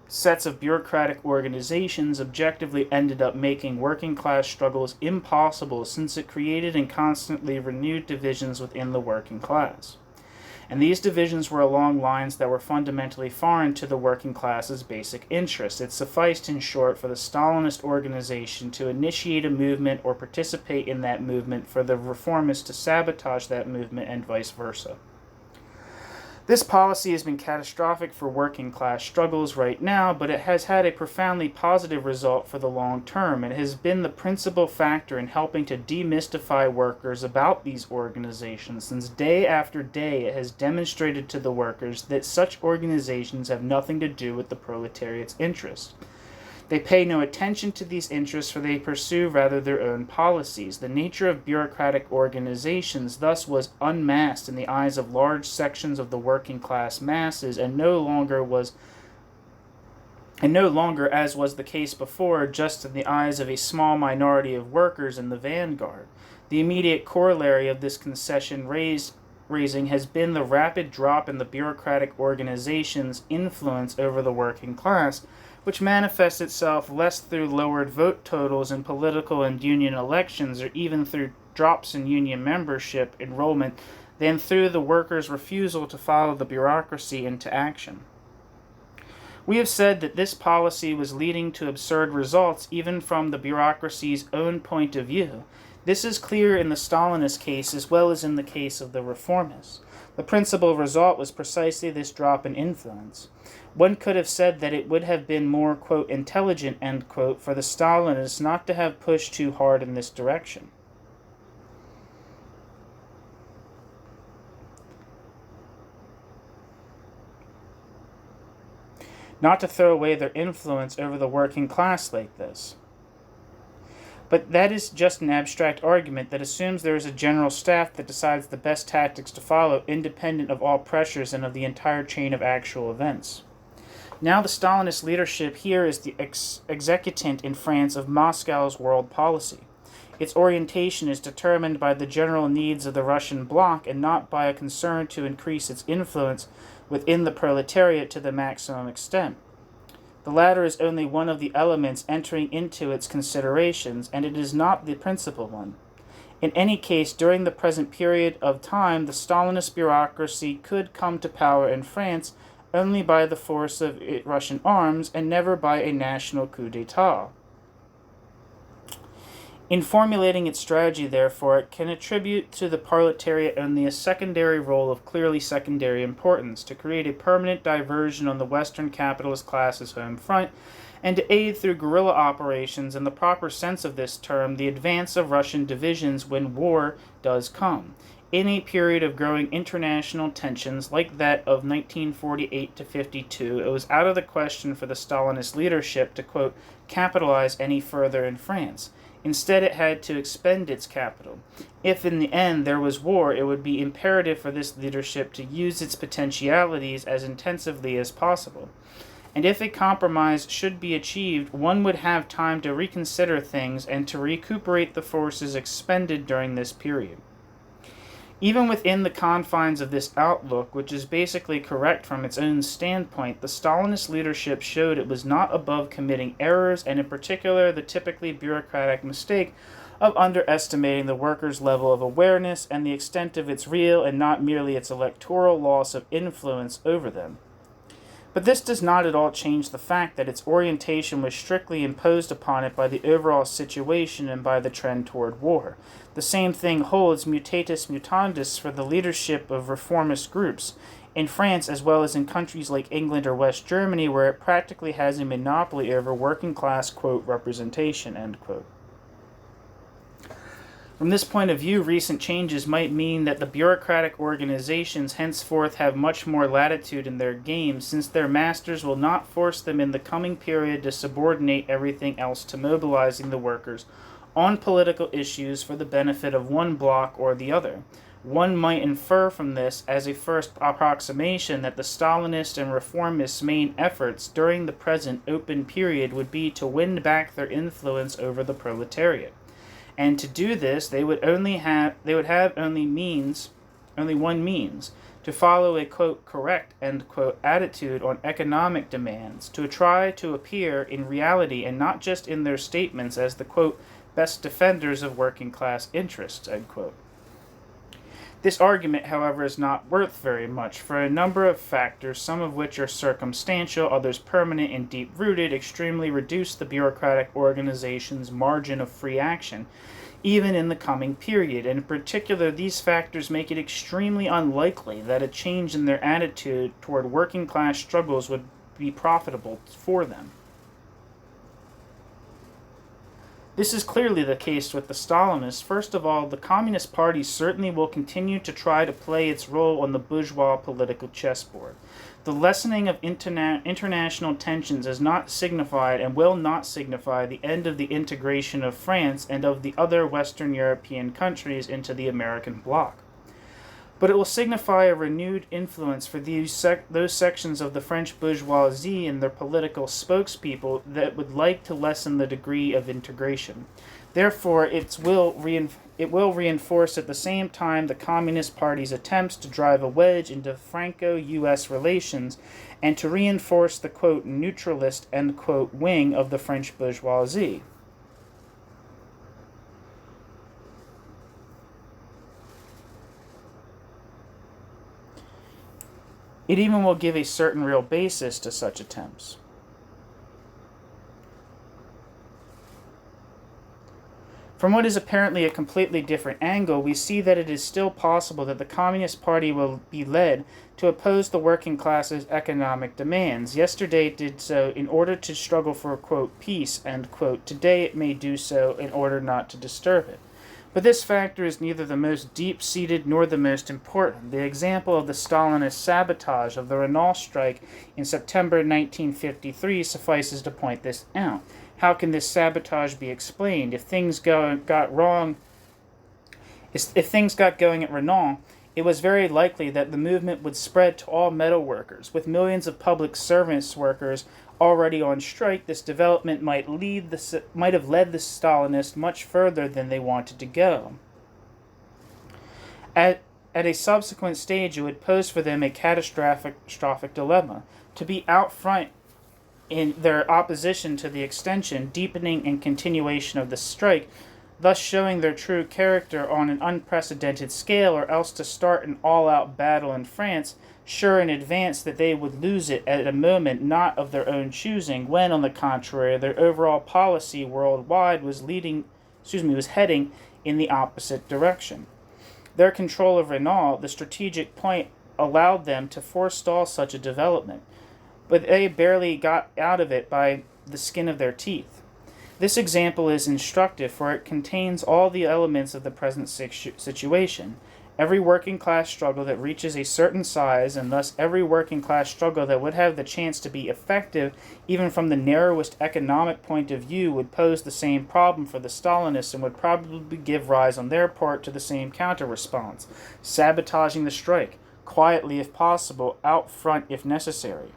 sets of bureaucratic organizations objectively ended up making working-class struggles impossible, since it created and constantly renewed divisions within the working class. And these divisions were along lines that were fundamentally foreign to the working class's basic interests. It sufficed, in short, for the Stalinist organization to initiate a movement or participate in that movement, for the reformists to sabotage that movement, and vice versa. This policy has been catastrophic for working class struggles right now, but it has had a profoundly positive result for the long term. It has been the principal factor in helping to demystify workers about these organizations, since day after day it has demonstrated to the workers that such organizations have nothing to do with the proletariat's interests. They pay no attention to these interests, for they pursue rather their own policies. The nature of bureaucratic organizations thus was unmasked in the eyes of large sections of the working class masses, and no longer, as was the case before, just in the eyes of a small minority of workers in the vanguard. The immediate corollary of this concession raising has been the rapid drop in the bureaucratic organization's influence over the working class, which manifests itself less through lowered vote totals in political and union elections, or even through drops in union membership enrollment, than through the workers' refusal to follow the bureaucracy into action. We have said that this policy was leading to absurd results even from the bureaucracy's own point of view. This is clear in the Stalinist case as well as in the case of the reformists. The principal result was precisely this drop in influence. One could have said that it would have been more, quote, intelligent, end quote, for the Stalinists not to have pushed too hard in this direction. Not to throw away their influence over the working class like this. But that is just an abstract argument that assumes there is a general staff that decides the best tactics to follow, independent of all pressures and of the entire chain of actual events. Now the Stalinist leadership here is the executant in France of Moscow's world policy. Its orientation is determined by the general needs of the Russian bloc and not by a concern to increase its influence within the proletariat to the maximum extent. The latter is only one of the elements entering into its considerations, and it is not the principal one. In any case, during the present period of time, the Stalinist bureaucracy could come to power in France only by the force of Russian arms and never by a national coup d'etat. In formulating its strategy, therefore, it can attribute to the proletariat only a secondary role of clearly secondary importance, to create a permanent diversion on the Western capitalist class's home front, and to aid through guerrilla operations, in the proper sense of this term, the advance of Russian divisions when war does come. In a period of growing international tensions like that of 1948 to 52, it was out of the question for the Stalinist leadership to, quote, capitalize any further in France. Instead, it had to expend its capital. If in the end there was war, it would be imperative for this leadership to use its potentialities as intensively as possible. And if a compromise should be achieved, one would have time to reconsider things and to recuperate the forces expended during this period. Even within the confines of this outlook, which is basically correct from its own standpoint, the Stalinist leadership showed it was not above committing errors, and in particular the typically bureaucratic mistake of underestimating the workers' level of awareness and the extent of its real and not merely its electoral loss of influence over them. But this does not at all change the fact that its orientation was strictly imposed upon it by the overall situation and by the trend toward war. The same thing holds mutatis mutandis for the leadership of reformist groups, in France as well as in countries like England or West Germany, where it practically has a monopoly over working class, quote, representation, end quote. From this point of view, recent changes might mean that the bureaucratic organizations henceforth have much more latitude in their game, since their masters will not force them in the coming period to subordinate everything else to mobilizing the workers on political issues for the benefit of one bloc or the other. One might infer from this, as a first approximation, that the Stalinist and reformists' main efforts during the present open period would be to win back their influence over the proletariat. And to do this, they would have only one means, to follow a, quote, correct, end quote, attitude on economic demands, to try to appear in reality and not just in their statements as the, quote, best defenders of working class interests, end quote. This argument, however, is not worth very much, for a number of factors, some of which are circumstantial, others permanent and deep-rooted, extremely reduce the bureaucratic organization's margin of free action, even in the coming period. And in particular, these factors make it extremely unlikely that a change in their attitude toward working-class struggles would be profitable for them. This is clearly the case with the Stalinists. First of all, the Communist Party certainly will continue to try to play its role on the bourgeois political chessboard. The lessening of international tensions has not signified and will not signify the end of the integration of France and of the other Western European countries into the American bloc. But it will signify a renewed influence for those sections of the French bourgeoisie and their political spokespeople that would like to lessen the degree of integration. Therefore, it will reinforce at the same time the Communist Party's attempts to drive a wedge into Franco-U.S. relations and to reinforce the, quote, neutralist, end quote, wing of the French bourgeoisie. It even will give a certain real basis to such attempts. From what is apparently a completely different angle, we see that it is still possible that the Communist Party will be led to oppose the working class's economic demands. Yesterday it did so in order to struggle for, quote, peace, end quote. Today it may do so in order not to disturb it. But this factor is neither the most deep-seated nor the most important. The example of the Stalinist sabotage of the Renault strike in September 1953 suffices to point this out. How can this sabotage be explained? If things got going at Renault, it was very likely that the movement would spread to all metal workers. With millions of public service workers already on strike, this development might have led the Stalinists much further than they wanted to go. At a subsequent stage, it would pose for them a catastrophic dilemma: to be out front in their opposition to the extension, deepening, and continuation of the strike, thus showing their true character on an unprecedented scale, or else to start an all-out battle in France, sure in advance that they would lose it at a moment not of their own choosing, when, on the contrary, their overall policy worldwide was heading in the opposite direction. Their control of Renault, the strategic point, allowed them to forestall such a development, but they barely got out of it by the skin of their teeth. This example is instructive, for it contains all the elements of the present situation. Every working class struggle that reaches a certain size, and thus every working class struggle that would have the chance to be effective, even from the narrowest economic point of view, would pose the same problem for the Stalinists and would probably give rise on their part to the same counter-response, sabotaging the strike, quietly if possible, out front if necessary.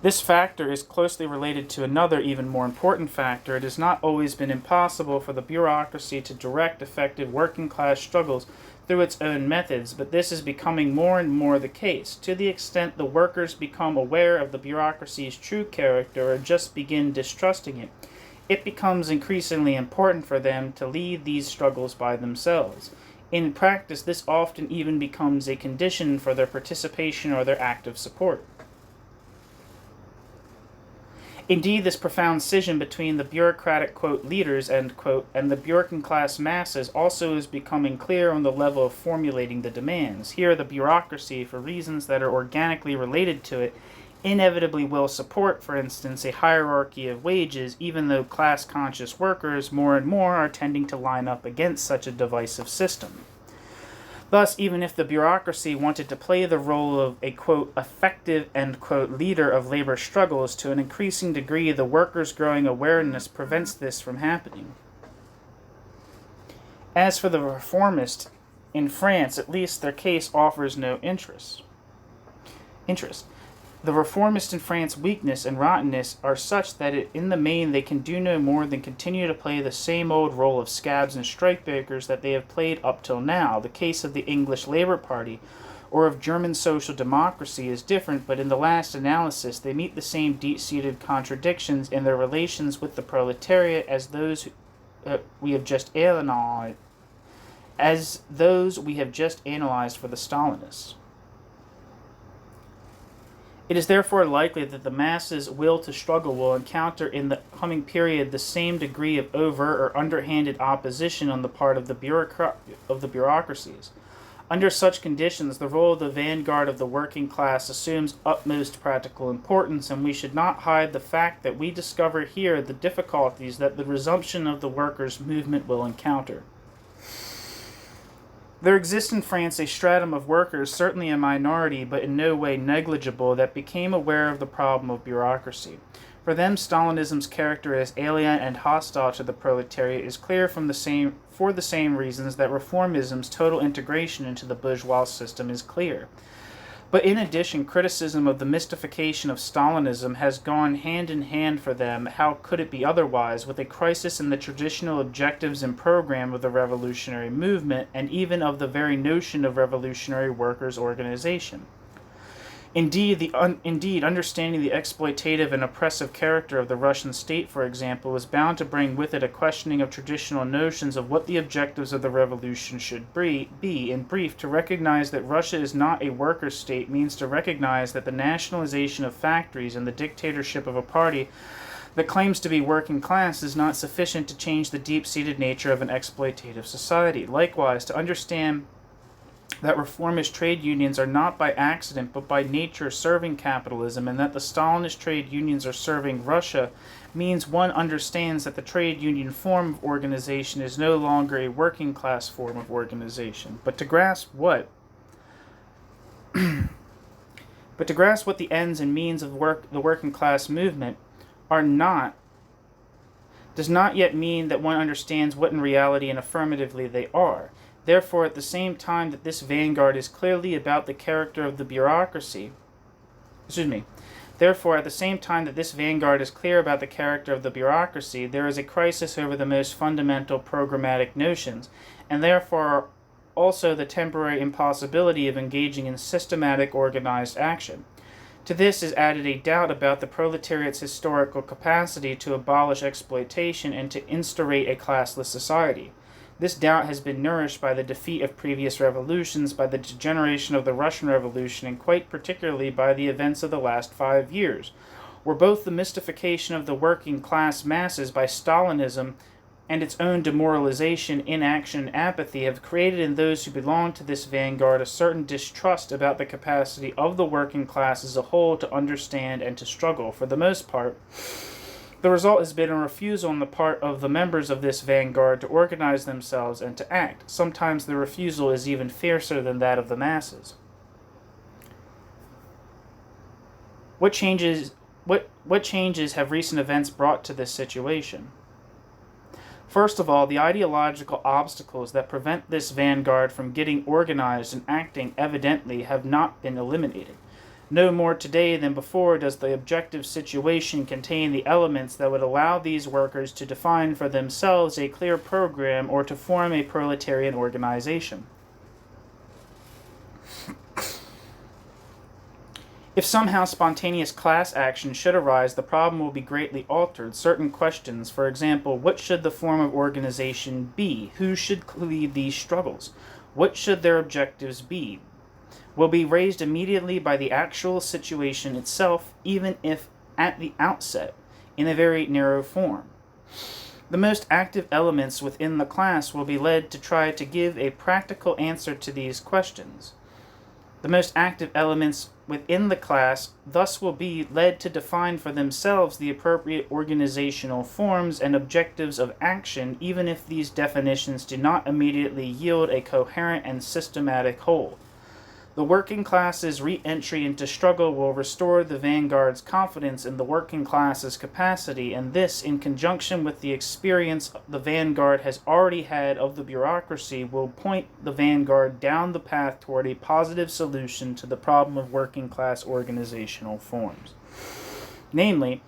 This factor is closely related to another, even more important factor. It has not always been impossible for the bureaucracy to direct effective working-class struggles through its own methods, but this is becoming more and more the case. To the extent the workers become aware of the bureaucracy's true character or just begin distrusting it, it becomes increasingly important for them to lead these struggles by themselves. In practice, this often even becomes a condition for their participation or their active support. Indeed, this profound scission between the bureaucratic, quote, leaders, end quote, and the working class masses also is becoming clear on the level of formulating the demands. Here, the bureaucracy, for reasons that are organically related to it, inevitably will support, for instance, a hierarchy of wages, even though class-conscious workers more and more are tending to line up against such a divisive system. Thus, even if the bureaucracy wanted to play the role of a, quote, effective, end quote, leader of labor struggles, to an increasing degree the workers' growing awareness prevents this from happening. As for the reformists, in France at least, their case offers no interest. The reformists in France' weakness and rottenness are such that in the main they can do no more than continue to play the same old role of scabs and strikebreakers that they have played up till now. The case of the English Labour Party or of German social democracy is different, but in the last analysis they meet the same deep-seated contradictions in their relations with the proletariat as those we have just analyzed for the Stalinists. It is therefore likely that the masses' will to struggle will encounter in the coming period the same degree of overt or underhanded opposition on the part of the bureaucracies. Under such conditions, the role of the vanguard of the working class assumes utmost practical importance, and we should not hide the fact that we discover here the difficulties that the resumption of the workers' movement will encounter. There exists in France a stratum of workers, certainly a minority, but in no way negligible, that became aware of the problem of bureaucracy. For them, Stalinism's character as alien and hostile to the proletariat is clear for the same reasons that reformism's total integration into the bourgeois system is clear. But in addition, criticism of the mystification of Stalinism has gone hand in hand for them, how could it be otherwise, with a crisis in the traditional objectives and program of the revolutionary movement, and even of the very notion of revolutionary workers' organization. Indeed, understanding the exploitative and oppressive character of the Russian state, for example, is bound to bring with it a questioning of traditional notions of what the objectives of the revolution should be. In brief, to recognize that Russia is not a worker state means to recognize that the nationalization of factories and the dictatorship of a party that claims to be working class is not sufficient to change the deep-seated nature of an exploitative society. Likewise, to understand that reformist trade unions are not by accident but by nature serving capitalism, and that the Stalinist trade unions are serving Russia, means one understands that the trade union form of organization is no longer a working class form of organization. But to grasp what the ends and means of the working class movement are not does not yet mean that one understands what in reality and affirmatively they are. Therefore, at the same time that this vanguard is clearly about the character of the bureaucracy, Therefore, at the same time that this vanguard is clear about the character of the bureaucracy, there is a crisis over the most fundamental programmatic notions, and therefore also the temporary impossibility of engaging in systematic organized action. To this is added a doubt about the proletariat's historical capacity to abolish exploitation and to instaurate a classless society. This doubt has been nourished by the defeat of previous revolutions, by the degeneration of the Russian Revolution, and quite particularly by the events of the last 5 years, where both the mystification of the working class masses by Stalinism and its own demoralization, inaction, and apathy have created in those who belong to this vanguard a certain distrust about the capacity of the working class as a whole to understand and to struggle. For the most part, the result has been a refusal on the part of the members of this vanguard to organize themselves and to act. Sometimes the refusal is even fiercer than that of the masses. What changes have recent events brought to this situation? First of all, the ideological obstacles that prevent this vanguard from getting organized and acting evidently have not been eliminated. No more today than before does the objective situation contain the elements that would allow these workers to define for themselves a clear program or to form a proletarian organization. If somehow spontaneous class action should arise, the problem will be greatly altered. Certain questions, for example, what should the form of organization be? Who should lead these struggles? What should their objectives be? Will be raised immediately by the actual situation itself, even if at the outset in a very narrow form. The most active elements within the class will be led to try to give a practical answer to these questions. The most active elements within the class thus will be led to define for themselves the appropriate organizational forms and objectives of action, even if these definitions do not immediately yield a coherent and systematic whole. The working class's re-entry into struggle will restore the vanguard's confidence in the working class's capacity, and this, in conjunction with the experience the vanguard has already had of the bureaucracy, will point the vanguard down the path toward a positive solution to the problem of working class organizational forms. Namely,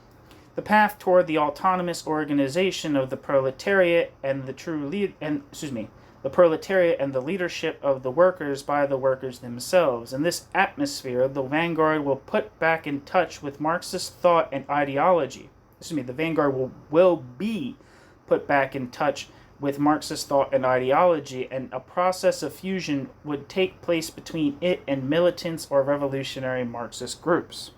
the path toward the autonomous organization of the proletariat and the the proletariat and the leadership of the workers by the workers themselves. In this atmosphere, the vanguard will put back in touch with Marxist thought and ideology. The vanguard will be put back in touch with Marxist thought and ideology, and a process of fusion would take place between it and militants or revolutionary Marxist groups.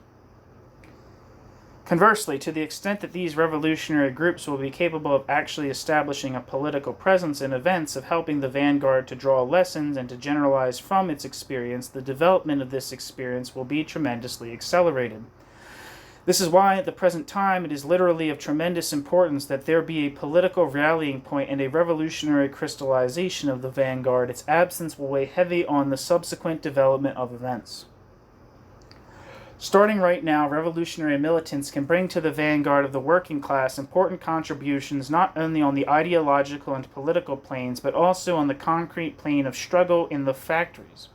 Conversely, to the extent that these revolutionary groups will be capable of actually establishing a political presence in events, of helping the vanguard to draw lessons and to generalize from its experience, the development of this experience will be tremendously accelerated. This is why at the present time it is literally of tremendous importance that there be a political rallying point and a revolutionary crystallization of the vanguard. Its absence will weigh heavy on the subsequent development of events. Starting right now, revolutionary militants can bring to the vanguard of the working class important contributions not only on the ideological and political planes, but also on the concrete plane of struggle in the factories.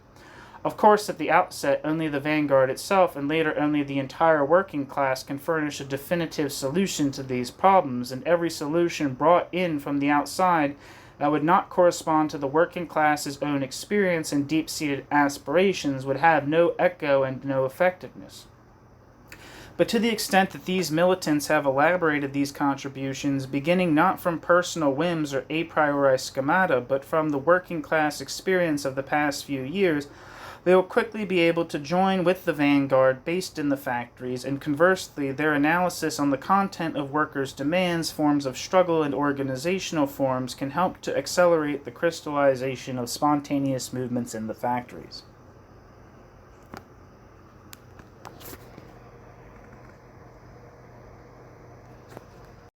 Of course, at the outset, only the vanguard itself, and later only the entire working class, can furnish a definitive solution to these problems, and every solution brought in from the outside that would not correspond to the working class's own experience and deep-seated aspirations would have no echo and no effectiveness. But to the extent that these militants have elaborated these contributions, beginning not from personal whims or a priori schemata, but from the working class experience of the past few years, they will quickly be able to join with the vanguard based in the factories, and conversely, their analysis on the content of workers' demands, forms of struggle, and organizational forms can help to accelerate the crystallization of spontaneous movements in the factories.